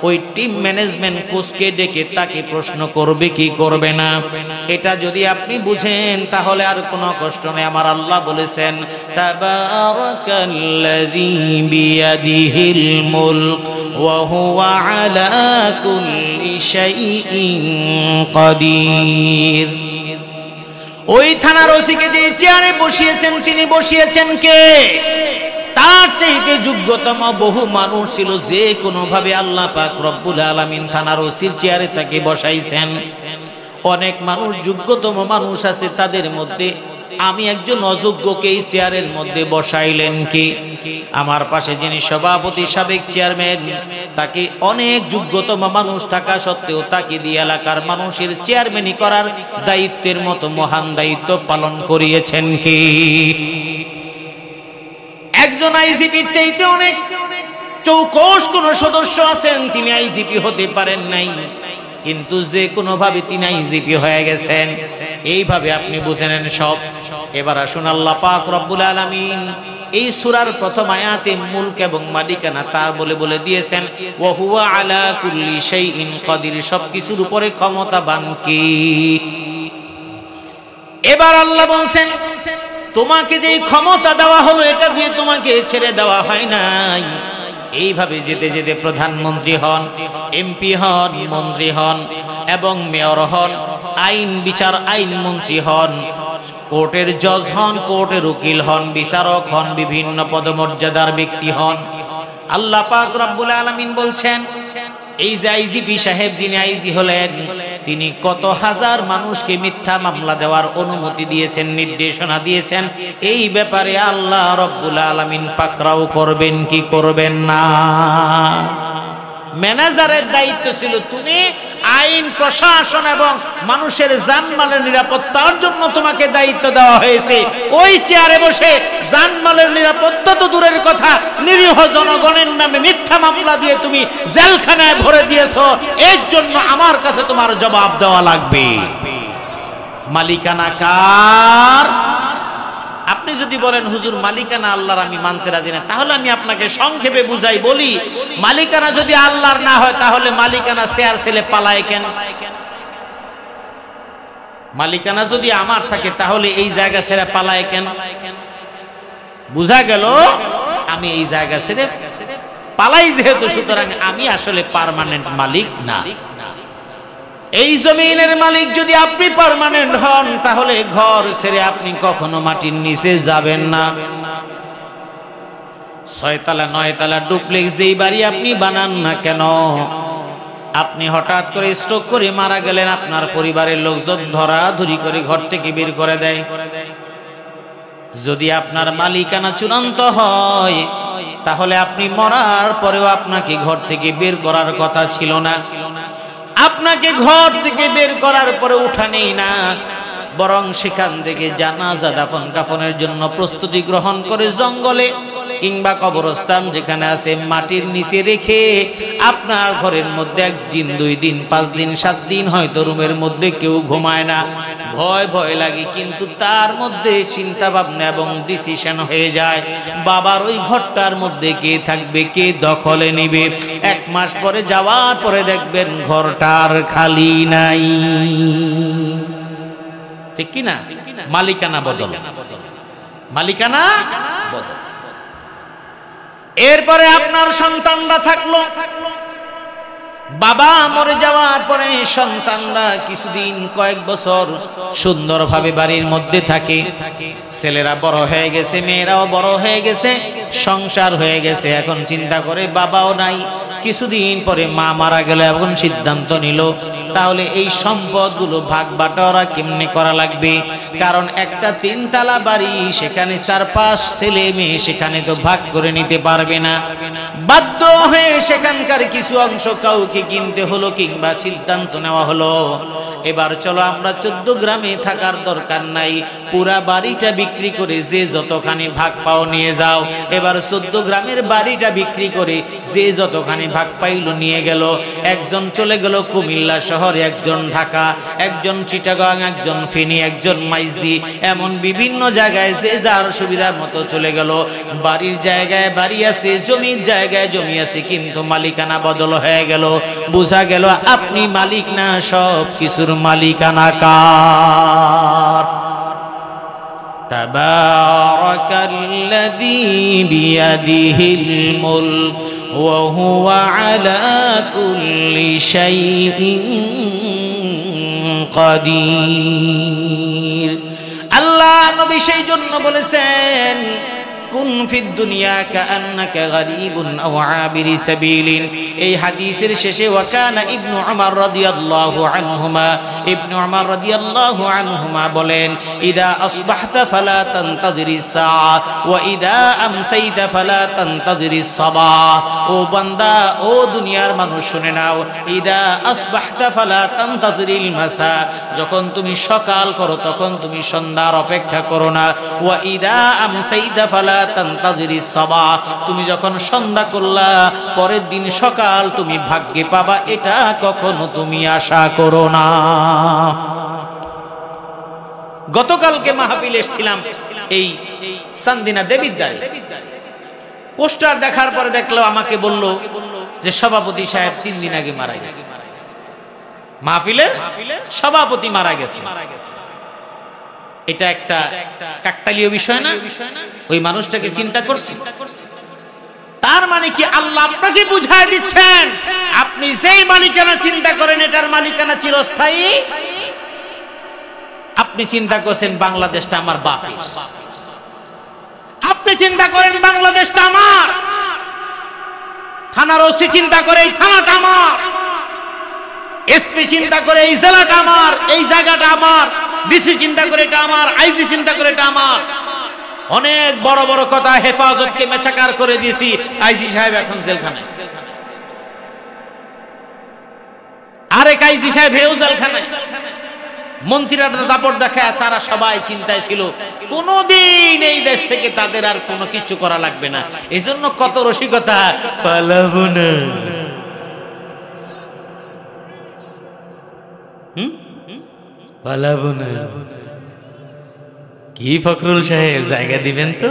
Speaker 1: ওই টিম ম্যানেজমেন্ট কোচকে ডেকে তাকে প্রশ্ন করবে কি করবে না? এটা যদি আপনি বুঝেন তাহলে আর কোনো কষ্ট নেই। আমার আল্লাহ বলেছেন, তাবারাকাল্লাযী বিয়াদিহিল মুলক ওয়া হুয়া আলা কুল্লি শাইইন কাদির। ওই থানার ওসিকে যে চেয়ারে বসিয়েছেন, তিনি বসিয়েছেন কে? তার চাইতে যোগ্যতম বহু মানুষ ছিল, যে কোনো ভাবে আল্লাহ পাক রব্বুল আলামিন থানার ওসির চেয়ারে তাকে বসাইছেন। অনেক মানুষ যোগ্যতম মানুষ আছে, তাদের মধ্যে আমি একজন অযোগ্যকে এই চেয়ারের মধ্যে বসাইলেন কি? আমার পাশে যিনি সভাপতি, সাবেক চেয়ারম্যান, তাকে অনেক যোগ্যতম মানুষ থাকা সত্ত্বেও তাকে দিয়ে এলাকার মানুষের চেয়ারম্যানই করার দায়িত্বের মতো মহান দায়িত্ব পালন করিয়েছেন কি? একজন আইজিপির চাইতে অনেক চৌকস কোন সদস্য আছেন, তিনি আইজিপি হতে পারেন নাই, কিন্তু যে কোনো ভাবে তিনি আইজিপি হয়ে গেছেন। এইভাবে আপনি বুঝে নেন সব। এবার আসুন, আল্লাহ পাক রব্বুল আলামিন এই সূরার প্রথম আয়াতে মুলক এবং মালিকানা তার বলে দিয়েছেন, ওয়া হুয়া আলা কুল্লি শাইইন কাদির, সবকিছুর উপরে ক্ষমতাবান কি? এবার আল্লাহ বলছেন, তোমাকে যে ক্ষমতা দেওয়া হলো এটা দিয়ে তোমাকে ছেড়ে দেওয়া হয় নাই। এইভাবে যেতে যেতে প্রধানমন্ত্রী হন, এমপি হন, মন্ত্রী হন এবং মেয়র হন, আইন বিচার আইন মন্ত্রী হন, কোর্টের জজ হন, কোর্টের উকিল হন, বিচারক হন, বিভিন্ন পদমর্যাদার ব্যক্তি হন। আল্লাহ পাক রব্বুল আলামিন বলছেন, এই যে আইজিপি সাহেব যিনি আইজি হলেন, তিনি কত হাজার মানুষকে মিথ্যা মামলা দেওয়ার অনুমতি দিয়েছেন, নির্দেশনা দিয়েছেন। এই ব্যাপারে আল্লাহ রব্বুল আলামিন পাকড়াও করবেন কি করবেন না? ম্যানেজারের দায়িত্ব ছিল, তুমি আইন প্রশাসন এবং মানুষের জানমালের নিরাপত্তার জন্য তোমাকে দায়িত্ব দেওয়া হয়েছে। ওই চেয়ারে বসে জানমালের নিরাপত্তা তো দূরের কথা, নিরীহ জনগণের নামে মিথ্যা মামলা দিয়ে তুমি জেলখানায় ভরে দিয়েছো, এর জন্য আমার কাছে তোমার জবাব দেওয়া লাগবে। মালিকানা কার? আপনি যদি বলেন হুজুর মালিকানা আল্লাহর, আমি মানতে রাজি না, তাহলে আমি আপনাকে সংক্ষেপে বুঝাই বলি, মালিকানা যদি আল্লাহর না হয় তাহলে মালিকানা চেয়ার ছেলে পালায় কেন? মালিকানা যদি আমার থাকে তাহলে এই জায়গা ছেড়ে পালায় কেন? বুঝা গেল আমি এই জায়গা ছেড়ে পালাই যেহেতু, সুতরাং আমি আসলে পার্মানেন্ট মালিক না। এই জমিনের মালিক যদি আপনি পার্মানেন্ট হন, তাহলে ঘর ছেড়ে আপনি কখনো মাটির নিচে যাবেন না। 6 তলা 9 তলা ডুপ্লেক্স যেই বাড়ি আপনি বানান না কেন, আপনি হঠাৎ করে স্ট্রোক করে মারা গেলেন, আপনার পরিবারের লোকজন ধরাধরি করে ঘর থেকে বের করে দেয়। যদি আপনার মালিকানা চূড়ান্ত হয়, তাহলে আপনি মরার পরেও আপনাকে ঘর থেকে বের করার কথা ছিল না। আপনাকে ঘর থেকে বের করার পরে উঠানেই না, বরং সেখান থেকে জানাজা দাফন কাফনের জন্য প্রস্তুতি গ্রহণ করে জঙ্গলে কিংবা কবরস্থান যেখানে আছে মাটির নিচে রেখে আপনার ঘরের মধ্যে 1 দিন 2 দিন 5 দিন 7 দিন হয়তো রুমের মধ্যে কেউ ঘুমায় না, ভয় ভয় লাগে, কিন্তু তার মধ্যে চিন্তা ভাবনা এবং ডিসিশন হয়ে যায়, বাবার ওই ঘরটার মধ্যে কে থাকবে, কে দখলে নিবে। 1 মাস পরে যাওয়ার পরে দেখবেন ঘরটার খালি নাই। ঠিক কি না? মালিকানা বদল, মালিকানা বদল। এরপরে আপনার সন্তানরা থাকলো, বাবা মরে যাওয়ার পরে সন্তানরা কিছুদিন কয়েক বছর সুন্দরভাবে বাড়ির মধ্যে থাকে। ছেলেরা বড় হয়ে গেছে, মেয়েরাও বড় হয়ে গেছে, সংসার হয়ে গেছে। এখন চিন্তা করে বাবাও নাই। কিছুদিন পরে মা মারা গেল। এখন সিদ্ধান্ত নিল তাহলে এই সম্পদগুলো ভাগ বাটোয়ারা কেমনে করা লাগবে। কারণ একটা 3 তলা বাড়ি, সেখানে 4-5 ছেলে মেয়ে, সেখানে তো ভাগ করে নিতে পারবে না। বাধ্য হয়ে সেখানকার কিছু অংশ কাউকে কিনতে হলো, কিংবা সিদ্ধান্ত নেওয়া হলো এবার চলো আমরা 14 গ্রামে থাকার দরকার নাই, পুরা বাড়িটা বিক্রি করে যে যতখানি ভাগ পাও নিয়ে যাও। এবার 14 গ্রামের বাড়িটা বিক্রি করে যে যতখানি ভাগ পাইলো নিয়ে গেল। একজন চলে গেল কুমিল্লা শহরে, একজন ঢাকা, একজন চিটাগাং, একজন ফেনী, একজন মাইজদি, এমন বিভিন্ন জায়গায় যে যার সুবিধা মতো চলে গেল। বাড়ির জায়গায় বাড়ি আছে, জমির জায়গায় জমি আছে, কিন্তু মালিকানা বদল হয়ে গেল। বোঝা গেল আপনি মালিক না, সব কিছুর মালিকানা কার? তাবারাকাল্লাযী বিয়াদিহিল মুলক ওয়া হুয়া আলা কুল্লি শাইইন কাদির। আল্লাহ নবী সেই জন্য বলেছেন কুন ফিদ দুনিয়া কাআন্নাকা গরীবুন আও আবিরি সাবিলিন। এই হাদিসের শেষে ওয়াকানা ইবনু উমর রাদিয়াল্লাহু আনহুমা, ইবনু উমর রাদিয়াল্লাহু আনহুমা বলেন ইদা আসবাহতা ফালা তানতাজিরিস সাআ ওয়া ইদা আমসাইতা ফালা তানতাজিরিস সাবাহ। ও বান্দা, ও দুনিয়ার মানুষ শুনে নাও, ইদা আসবাহতা ফালা তানতাজিরিল মাসা, যখন তুমি সকাল করো তখন তুমি সন্ধ্যার অপেক্ষা করো না। ওয়া ইদা আমসাইতা ফালা তানতাজিরিস সাবাহ, তুমি যখন সন্ধ্যা করলা পরের দিন সকাল তুমি ভাগ্যে পাবা, এটা কখনো তুমি আশা করো না। গতকালকে মাহফিলে এসেছিলাম এই সান্দিনা দেবিদ্দায়। পোস্টার দেখার পরে দেখলো, আমাকে বলল যে সভাপতি সাহেব 3 দিন আগে মারা গেছে। মাহফিলের সভাপতি মারা গেছে। এটা একটা কাকতালীয় বিষয় না? ওই মানুষটাকে চিন্তা করছি। তার মানে কি আল্লাহ আপনাকে বুঝায় দিচ্ছেন আপনি যেই মালিকানা চিন্তা করেন এটার মালিকানা চিরস্থায়ী। আপনি চিন্তা করছেন বাংলাদেশটা আমার বাপের, আপনি চিন্তা করেন বাংলাদেশটা আমার, থানার ওসি চিন্তা করে এই থানাটা আমার, এসপি চিন্তা করে এই জেলাটা আমার, এই জায়গাটা আমার, ডিসি চিন্তা করে এটা আমার, আইজি চিন্তা করে এটা আমার। অনেক বড় বড় কথা, হেফাজতকে মেচাকার করে দিয়েছি, আইজি সাহেব এখন জেলখানায়, আরেক আইজি সাহেব হেউ জেলখানায়। মন্ত্রীরা দাপট দেখায়, তারা সবাই চিন্তায় ছিল কোনদিন এই দেশ থেকে তাদের আর কোনো কিছু করা লাগবে না। এজন্য কত রসিকতা, পালাবো না, পালাবো না। কি ফখরুল সাহেব জায়গা দিবেন তো?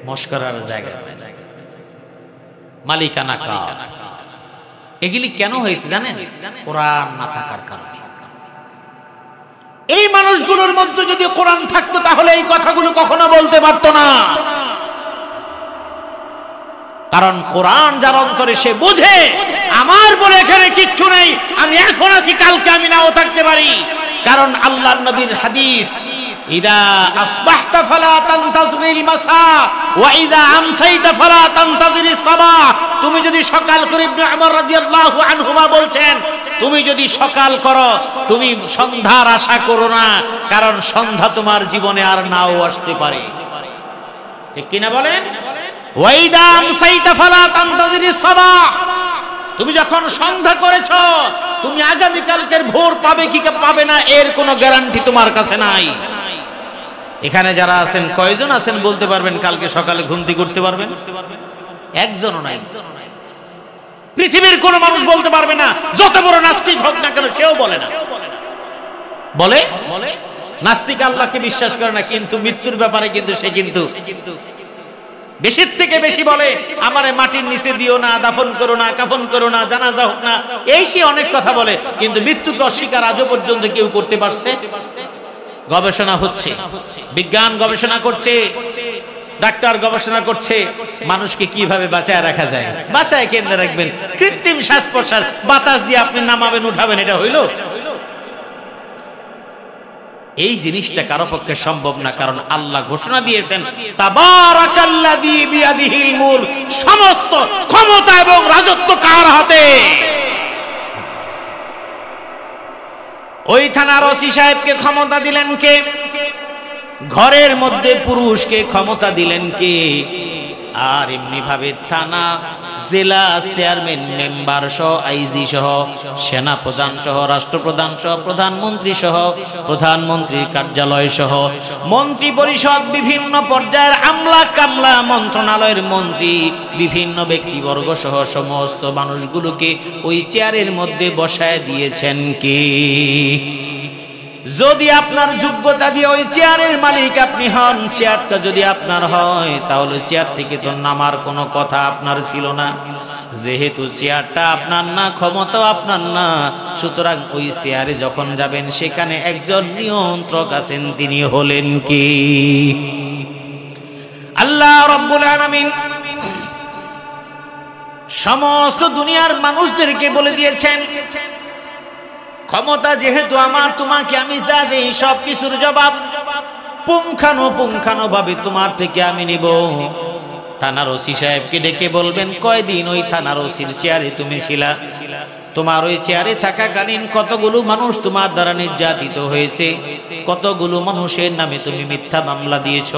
Speaker 1: মস্করার জায়গা, মালিকানা কার? এগুলি কেন হয়েছে জানেন? কোরআন না থাকার কারণে। এই মানুষগুলোর মধ্যে যদি কোরআন থাকতো তাহলে এই কথাগুলো কখনো বলতে পারতো না। কারণ কোরআন যার অন্তরে সে বুঝে আমার বলে এখানে কিচ্ছু নেই, আমি এখন আছি কালকে আমি নাও থাকতে পারি। কারণ আল্লাহর নবীর হাদিস, ইদা আসবাহতা ফালা তানতাজিরিল মাসা ওয়া ইদা আমসাইতা ফালা তানতাজিরিস সাবাহ। তুমি যদি সকাল করে, ইবনে উমর রাদিয়াল্লাহু আনহুমা বলছেন, তুমি যদি সকাল করো তুমি সন্ধ্যার আশা করো না, কারণ সন্ধ্যা তোমার জীবনে আর নাও আসতে পারে। ঠিক কিনা বলেন? ওয়া ইদা আমসাইতা ফালা তানতাজিরিস সাবাহ, তুমি যখন সন্ধ্যা করেছো তুমি আগামী কালকের ভোর পাবে কি পাবে না এর কোনো গ্যারান্টি তোমার কাছে নাই। এখানে যারা আছেন কয়জন আছেন বলতে পারবেন কালকে সকালে ঘুম থেকে উঠতে পারবেন? একজনও নাই। পৃথিবীর কোন মানুষ বলতে পারবে না, যত বড় নাস্তিক হোক না কেন সেও বলে না। বলে নাস্তিক আল্লাহকে বিশ্বাস করে না, কিন্তু মৃত্যুর ব্যাপারে কিন্তু সে কিন্তু বেশির থেকে বেশি বলে আমারে মাটির নিচে দিও না, দাফন করো না, কাফন করো না, জানাজা হোক না, এই সে অনেক কথা বলে, কিন্তু মৃত্যুকে অস্বীকার আজও পর্যন্ত কেউ করতে পারছে? গবেষণা হচ্ছে, বিজ্ঞান গবেষণা করছে, ডাক্তার গবেষণা করছে মানুষকে কিভাবে বাঁচায় রাখা যায়। বাঁচায় কেন্দ্রে রাখবেন? কৃত্রিম শ্বাস প্রশ্বাস, বাতাস দিয়ে আপনি নামাবেন উঠাবেন, এটা হইল? এই জিনিসটা কারো পক্ষে সম্ভব না, কারণ আল্লাহ ঘোষণা দিয়েছেন তাবারাকাল্লাযী বিয়াদিহিল মুলক, সমস্ত ক্ষমতা এবং রাজত্ব কার হাতে। ওই থানার ওসি সাহেবকে ক্ষমতা দিলেন কে? ঘরের মধ্যে পুরুষকে ক্ষমতা দিলেন কে? আর এমনি ভাবে থানা, জেলা চেয়ারম্যান, মেম্বার সহ, আইজি সহ, সেনা প্রধান সহ, রাষ্ট্রপ্রধান সহ, প্রধানমন্ত্রী সহ, প্রধানমন্ত্রীর কার্যালয় সহ, মন্ত্রী পরিষদ, বিভিন্ন পর্যায়ের আমলা কামলা, মন্ত্রণালয়ের মন্ত্রী, বিভিন্ন ব্যক্তিবর্গ সহ সমস্ত মানুষগুলোকে ওই চেয়ারের মধ্যে বসায় দিয়েছেন কে? যদি আপনার যোগ্যতা দিয়ে ওই চেয়ারের মালিক আপনি হন, চেয়ারটা যদি আপনার হয়, তাহলে চেয়ার থেকে তো নামার কোনো কথা আপনার ছিল না। যেহেতু চেয়ারটা আপনার না, ক্ষমতাও আপনার না, সুতরাং ওই চেয়ারে যখন যাবেন সেখানে একজন নিয়ন্ত্রক আছেন, তিনি হলেন কি? আল্লাহ রাব্বুল আলামিন সমস্ত দুনিয়ার মানুষদেরকে বলে দিয়েছেন, ক্ষমতা যেহেতু আমার, তোমাকে আমি যা দেই সব কিছুর জবাব পুঙ্খানুপুঙ্খানুভাবে তোমার থেকে আমি নিব। থানার ওসি সাহেবকে ডেকে বলবেন, কয়দিন ওই থানার ওসির চেয়ারে তুমি ছিলা? তোমার ওই চেয়ারে থাকাকালীন কতগুলো মানুষ তোমার দ্বারা নির্যাতিত হয়েছে, কতগুলো মানুষের নামে তুমি মিথ্যা মামলা দিয়েছ।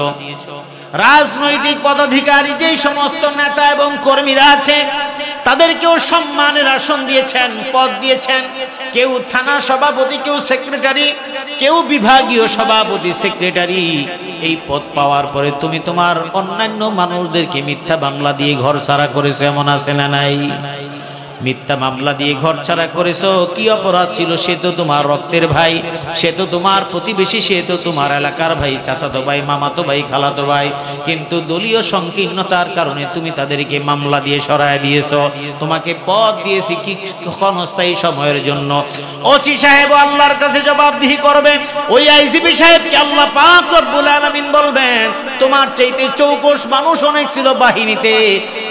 Speaker 1: রাজনৈতিক পদাধিকারী যে সমস্ত নেতা এবং কর্মীরা আছে তাদেরকেও সম্মানের আসন দিয়েছেন, পদ দিয়েছেন। কেউ থানা সভাপতি, কেউ সেক্রেটারি, কেউ বিভাগীয় সভাপতি, সেক্রেটারি। এই পদ পাওয়ার পরে তুমি তোমার অন্যান্য মানুষদেরকে মিথ্যা মামলা দিয়ে ঘর ছাড়া করেছো, এমন আছে না নাই? মিথ্যা মামলা দিয়ে ঘর ছাড়া করেছো, কি অপরাধ ছিল? সে তো তোমার রক্তের ভাই, সে তো তোমার প্রতিবেশী, সে তো তোমার এলাকার ভাই, চাচাতো ভাই, মামাতো ভাই, খালাতো ভাই, কিন্তু দলীয় সংকীর্ণতার কারণে তুমি তাদেরকে মামলা দিয়ে সরায় দিয়েছো। তোমাকে পদ দিয়েছি কি ক্ষণস্থায়ী সময়ের জন্য। ওসি সাহেব আল্লাহর কাছে জবাবদিহি করবে। ওই আইজিপি সাহেবকে আল্লাহ পাক রব্বুল আলামিন বলবেন, তোমার চাইতে চৌকস মানুষ অনেক ছিল বাহিনীতে,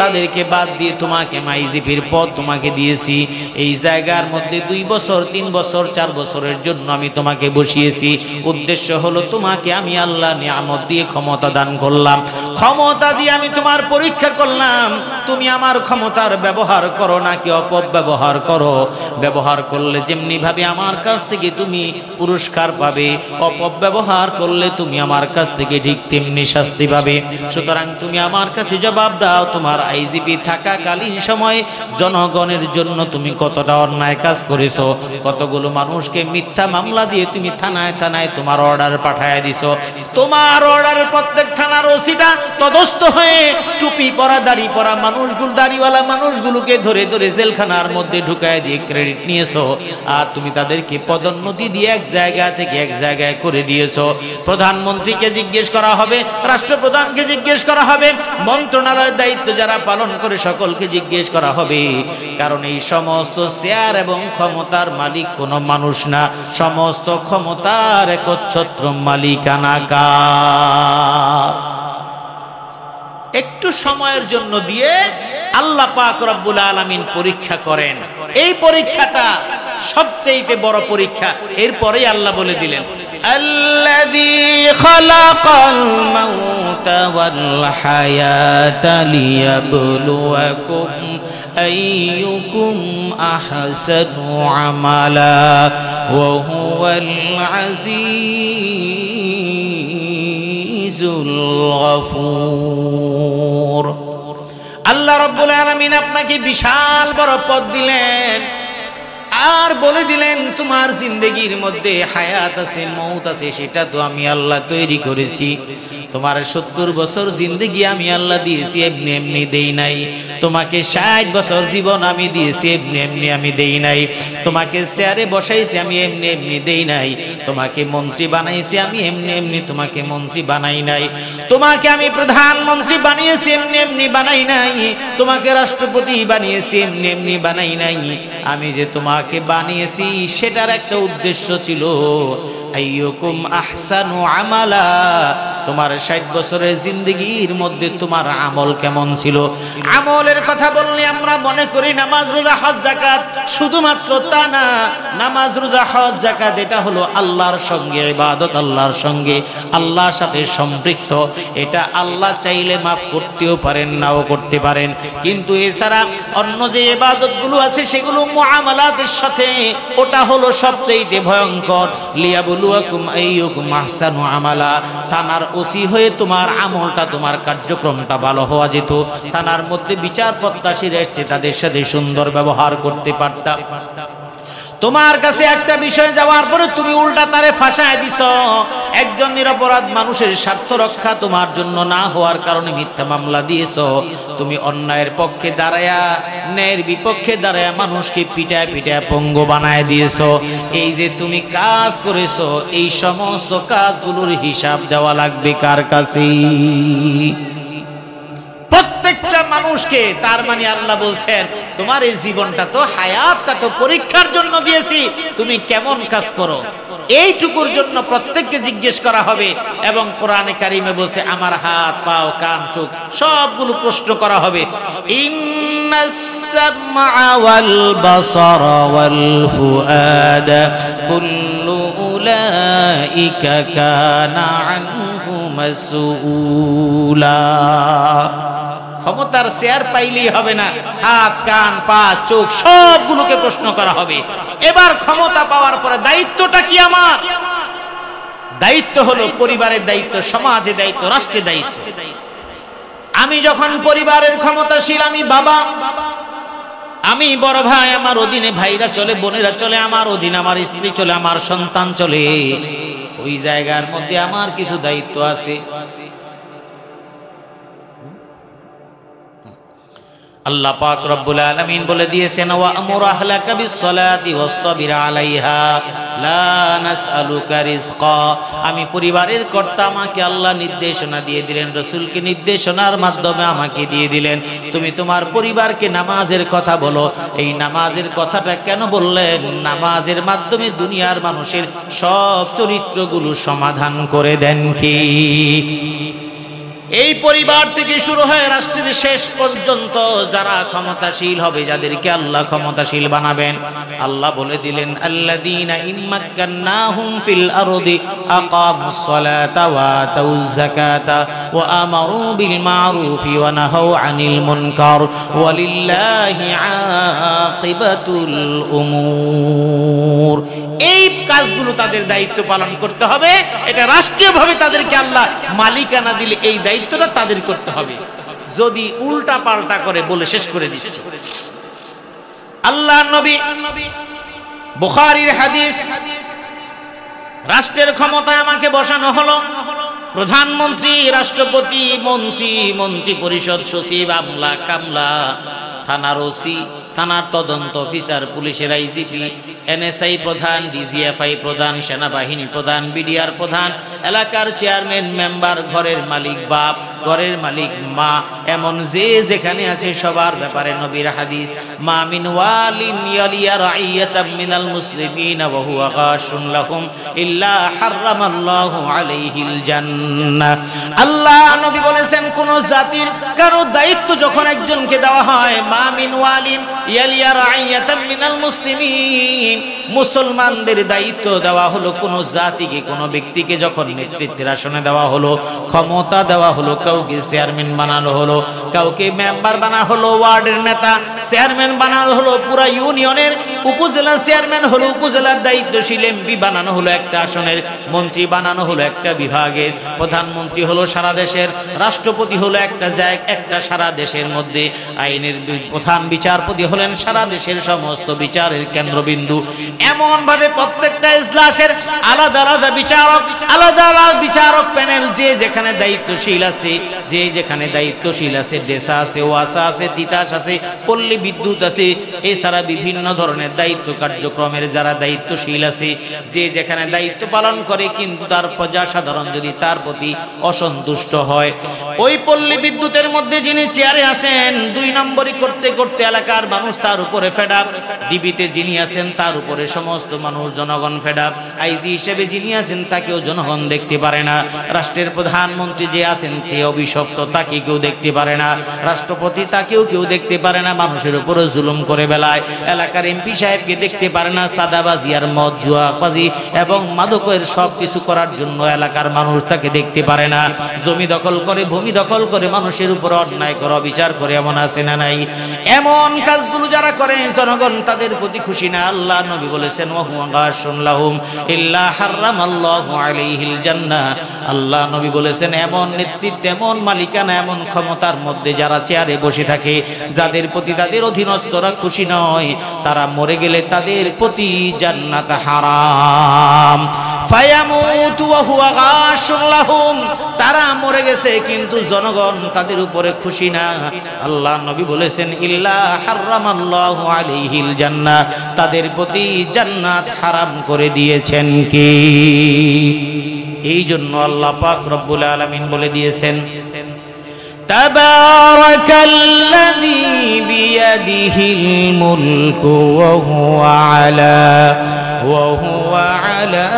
Speaker 1: তাদেরকে বাদ দিয়ে তোমাকে আইজিপির পদ তোমাকে দিয়েছি। এই জায়গার মধ্যে 2 বছর, 3 বছর, 4 বছরের জন্য আমি তোমাকে বসিয়েছি। উদ্দেশ্য হলো তোমাকে আমি আল্লাহ নিয়ামত দিয়ে ক্ষমতা দান করলাম, ক্ষমতা দিয়ে আমি তোমার পরীক্ষা করলাম, তুমি আমার ক্ষমতার ব্যবহার করো নাকি অপব্যবহার করো। ব্যবহার করলে যেমনি ভাবে আমার কাছ থেকে তুমি পুরস্কার পাবে, অপব্যবহার করলে তুমি আমার কাছ থেকে ঠিক তেমনি শাস্তি পাবে। সুতরাং তুমি আমার কাছে জবাব দাও, তোমার আইজিপি থাকাকালীন সময়ে জনগণের জন্য তুমি কতটা অন্যায় কাজ করেছো, কতগুলো মানুষকে মিথ্যা মামলা দিয়ে তুমি থানায় থানায় তোমার অর্ডার পাঠায় দিছো। তোমার অর্ডারে প্রত্যেক থানার ওসিটা তদস্থ হয়ে টুপি পরা, দাড়ি পরা মানুষগুলো, দাড়িওয়ালা মানুষগুলোকে ধরে ধরে জেলখানার মধ্যে ঢুকায় দিয়ে ক্রেডিট নিয়েছো। আর তুমি তাদেরকে পদোন্নতি দিয়ে এক জায়গা থেকে এক জায়গায় করে দিয়েছো। প্রধানমন্ত্রীকে জিজ্ঞেস করা হবে, রাষ্ট্রপ্রধানকে জিজ্ঞেস করা হবে, মন্ত্রণালয়ের দায়িত্ব যারা পালন করে সকলকে জিজ্ঞেস করা হবে। কারণ এই সমস্ত চেয়ার এবং ক্ষমতার মালিক কোনো মানুষ না, সমস্ত ক্ষমতার একচ্ছত্র মালিকানা কার? একটু সময়ের জন্য দিয়ে আল্লাহ পাক রব্বুল আলামিন পরীক্ষা করেন। এই পরীক্ষাটা সবচেয়ে বড় পরীক্ষা। এরপরেই আল্লাহ বলে দিলেন, আল্লাযী খালাকাল মাউতা ওয়াল হায়াতা লিয়াবলুয়াকুম আইয়ুকুম আহসানু আমালা ওয়া হুয়াল আজিজুল গফুর। আল্লাহ রাব্বুল আলামিন আপনাকে বিশাল বড় পদ দিলেন, আর বলে দিলেন তোমার জিন্দেগির মধ্যে হায়াত আছে, মৌত আছে, সেটা তো আমি আল্লাহ তৈরি করেছি। তোমার 70 বছর জিন্দেগি আমি আল্লাহ দিয়েছি, এমনি এমনি দেই নাই। তোমাকে 60 বছর জীবন আমি দিয়েছি, এমনি এমনি আমি দেই নাই। তোমাকে চেয়ারে বসাইছি, আমি এমনি এমনি দেই নাই। তোমাকে মন্ত্রী বানাইছি, আমি এমনি এমনি তোমাকে মন্ত্রী বানাই নাই। তোমাকে আমি প্রধানমন্ত্রী বানিয়েছি, এমনি এমনি বানাই নাই। তোমাকে রাষ্ট্রপতি বানিয়েছি, এমনি এমনি বানাই নাই। আমি যে তোমাকে বানিয়েছি সেটার একটা উদ্দেশ্য ছিল, আইয়ুকুম আহসানু আমালা, তোমার 60 বছরের জিন্দেগির মধ্যে তোমার আমল কেমন ছিল। আমলের কথা বললে আমরা মনে করি নামাজ রোজা হজ যাকাত, শুধুমাত্র তা না। নামাজ রোজা হজ যাকাত এটা হলো আল্লাহর সঙ্গে ইবাদত, আল্লাহর সঙ্গে আল্লাহর সাথে সম্পৃক্ত। এটা আল্লাহ চাইলে মাফ করতেও পারেন, নাও করতে পারেন। কিন্তু এছাড়া অন্য যে ইবাদতগুলো আছে সেগুলো মুআমালাতের সাথে, ওটা হলো সবচেয়ে ভয়ঙ্কর। লিয়াবলুয়াকুম আইয়ুকুম আহসানু আমালা। থানার ওসি হয়ে তোমার আমলটা, তোমার কার্যক্রমটা ভালো হওয়া যেত। থানার মধ্যে বিচার প্রত্যাশীরা এসছে, তাদের সাথে সুন্দর ব্যবহার করতে পারতা। তোমার কাছে একটা বিষয় যাওয়ার পরে তুমি উল্টা তারে ফাঁসায় দিছ। একজন নিরপরাধ মানুষের স্বার্থ রক্ষা তোমার জন্য না হওয়ার কারণে মিথ্যা মামলা দিয়েছ। তুমি অন্যায়ের পক্ষে দাঁড়ায়া, ন্যায়ের বিপক্ষে দাঁড়ায়া মানুষকে পিটায় পিটায় পঙ্গু বানায় দিয়েছ। এই যে তুমি কাজ করেছো, এই সমস্ত কাজগুলোর হিসাব দেওয়া লাগবে কার কাছে? প্রত্যেকটা মানুষকে। তার মানে আল্লাহ বলছেন তোমার এই জীবনটা তো, হায়াতটা তো পরীক্ষার জন্য দিয়েছি, তুমি কেমন কাজ করো এইটুকুর জন্য প্রত্যেককে জিজ্ঞেস করা হবে। এবং কোরআনে কারিমে বলছে আমার হাত, পাও, কান, চোখ সবগুলো প্রশ্ন করা হবে। ইন্নাস সামআ ওয়াল বাসারা ওয়াল ফুআদা কুল্লু উলাইকা কানা আনহু মাসউলা। ক্ষমতার চেয়ার পাইলেই হবে না, হাত, কান, পা, চোখ সবগুলোকে প্রশ্ন করা হবে। এবার ক্ষমতা পাওয়ার পরে দায়িত্বটা কি আমার? দায়িত্ব হলো পরিবারের দায়িত্ব, সমাজের দায়িত্ব, রাষ্ট্রের দায়িত্ব। আমি যখন পরিবারের ক্ষমতাশীল, আমি বাবা, আমি বড় ভাই, আমার অধীনে ভাইরা চলে, বোনেরা চলে, আমার অধীনে আমার স্ত্রী চলে, আমার সন্তান চলে। ওই জায়গার মধ্যে আমার কিছু দায়িত্ব আছে। আল্লাহ পাক রব্বুল আলামিন বলে দিয়েছেন ওয়া আমুর আহলাকা বিসসালাতি ওয়াসতাবির আলাইহা লা নাসআলুকা রিজকা। আমি পরিবারের কর্তা, আমাকে আল্লাহ নির্দেশনা দিয়ে দিলেন, রাসূলকে নির্দেশনার মাধ্যমে আমাকে দিয়ে দিলেন তুমি তোমার পরিবারকে নামাজের কথা বলো। এই নামাজের কথাটা কেন বললেন? নামাজের মাধ্যমে দুনিয়ার মানুষের সব চরিত্রগুলো সমাধান করে দেন কি? এই পরিবার থেকে শুরু হয়ে রাষ্ট্রের শেষ পর্যন্ত যারা ক্ষমতাশীল হবে, যাদেরকে আল্লাহ ক্ষমতাশীল বানাবেন, আল্লাহ বলে দিলেন আল্লাযীনা ইম্মাক্কান্নাহুম ফিল আরদি আকামুস সালাতা ওয়া আতাউয যাকাতা ওয়া আমারু বিল মা'রুফি ওয়া নাহাউ আনিল মুনকার ওয়ালিল্লাহি আকিবাতুল উমুর। এই কাজগুলো তাদের দায়িত্ব পালন করতে হবে। এটা রাষ্ট্রীয়ভাবে তাদেরকে আল্লাহ মালিকানা দিলে এই দায়িত্বটা তাদের করতে হবে। যদি উল্টা পাল্টা করে বলে শেষ করে দিচ্ছে। আল্লাহর নবী, বুখারীর হাদিস, রাষ্ট্রের ক্ষমতায় আমাকে বসানো হলো, প্রধানমন্ত্রী, রাষ্ট্রপতি, মন্ত্রী, মন্ত্রী পরিষদ, সচিব, আমলা, কামলা, থানার ওসি, থানার তদন্ত অফিসার, পুলিশের আইজিপি, এনএসআই প্রধান, ডিজিএফআই প্রধান, সেনাবাহিনী প্রধান, বিডিআর প্রধান, এলাকার চেয়ারম্যান, মেম্বার, ঘরের মালিক বাপ, ঘরের মালিক মা, এমন যে যেখানে আছে সবার ব্যাপারে নবীর হাদিস মা মিন ওয়ালিন ইয়ালিয়া রাইয়াতাম মিনাল মুসলিমিনা ওয়া হুয়া গাশুন লাহুম ইল্লা হারামাল্লাহু আলাইহিল জান্নাহ। আল্লাহ নবী বলেছেন কোন জাতির কারো দায়িত্ব যখন একজনকে দেওয়া হয়, মা মিন ওয়ালিন ইয়ালিয়া রাইয়াতাম মিনাল মুসলিমিন, মুসলমানদের দায়িত্ব দেওয়া হলো, কোন জাতিকে, কোন ব্যক্তিকে যখন নেতৃত্বের আসনে দেওয়া হলো, ক্ষমতা দেওয়া হলো, কাউকে চেয়ারম্যান বানানো হলো, কাউকে মেম্বার বানানো হলো, ওয়ার্ডের নেতা, চেয়ারম্যান বানানো হলো, পুরা ইউনিয়নের, উপজেলা চেয়ারম্যান হলো, উপজেলার দায়িত্বশীল, এমপি বানানো হলো একটা আসনের, মন্ত্রী বানানো হলো একটা বিভাগের, প্রধানমন্ত্রী হলো সারা দেশের, রাষ্ট্রপতি হলো একটা সারা দেশের মধ্যে, আইনের প্রধান বিচারপতি হলেন সারা দেশের সমস্ত বিচারের কেন্দ্রবিন্দু। এমন ভাবে প্রত্যেকটা ইজলাসের আলাদা আলাদা বিচারক, আলাদা আলাদা বিচারক প্যানেল, যে যেখানে দায়িত্বশীল আছে, যে যেখানে দায়িত্বশীল আছে, ডেসা আছে, ওয়াসা আছে, তিতাস আছে, পল্লী বিদ্যুৎ আছে, এছাড়া বিভিন্ন ধরনের ধরনের দায়িত্ব কার্যক্রমের যারা দায়িত্বশীল আছে, যে যেখানে দায়িত্ব পালন করে কিন্তু তার প্রজা সাধারণ যদি তার প্রতি অসন্তুষ্ট হয়, ওই পল্লী বিদ্যুতের মধ্যে যিনি চেয়ারে আছেন 2 নম্বরই করতে করতে এলাকার মানুষ তার উপরে ফেড আপ, ডিবিতে যিনি আছেন তার উপরে সমস্ত মানুষ জনগণ ফেড আপ, আইজি হিসেবে যিনি আছেন তাকেও জনগণ দেখতে পারে না, রাষ্ট্রের প্রধানমন্ত্রী যে আছেন সে অভিশপ্ত, তাকে কেউ দেখতে পারে না, রাষ্ট্রপতি তাকেও কেউ দেখতে পারে না, মানুষের উপরে জুলুম করে বেলায়, এলাকার এমপি সাহেবকে দেখতে পারে না, সাদাবাজি আর মদ জুয়াবাজি এবং মাদকের সব কিছু করার জন্য এলাকার মানুষ তাকে দেখতে পারে না, জমি দখল করে ভূমি দখল করে মানুষের উপর অন্যায় করে অবিচার করে, এমন আছে না নাই? এমন কাজগুলো যারা করে জনগণ তাদের প্রতি খুশি না। আল্লাহ নবী বলেছেন ওয়াহুয়া গাশুন লাহুম ইল্লা হারামাল্লাহু আলাইহিল জান্নাহ। আল্লাহ নবী বলেছেন এমন নেতৃত্ব, এমন মালিকানা, এমন ক্ষমতার মধ্যে যারা চেয়ারে বসে থাকে, যাদের প্রতি তাদের অধীনস্থরা খুশি নয়, তারা মরে গেলে তাদের প্রতি জান্নাত হারাম। ফায়ামুতু ওয়া হুয়া গাশুন লাহুম, তারা মরে গেছে কিন্তু জনগণ তাদের উপরে খুশি না। আল্লাহ নবী বলেছেন ইল্লা হারামাল্লাহু আলাইহিল জান্নাহ, তাদের প্রতি জান্নাত হারাম করে দিয়েছেন কি? এই জন্য আল্লাহ পাক রব্বুল আলামিন বলে দিয়েছেন তাবারাকাল্লাযী বিয়াদিহিল মুলকু ওয়া হুয়া আলা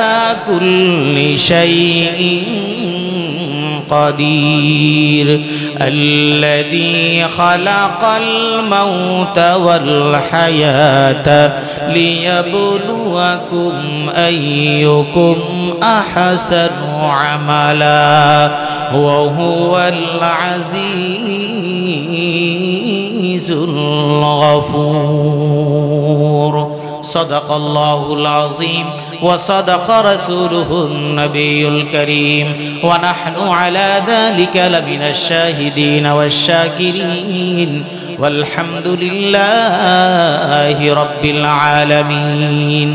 Speaker 1: কুল্লি শাইইন قدير الذي خلق الموت والحياة ليبلوكم أيكم أحسن عملا وهو العزيز الغفور صدق الله العظيم وصدق رسوله النبي الكريم ونحن على ذلك لمن الشاهدين والشاكرين والحمد لله رب العالمين.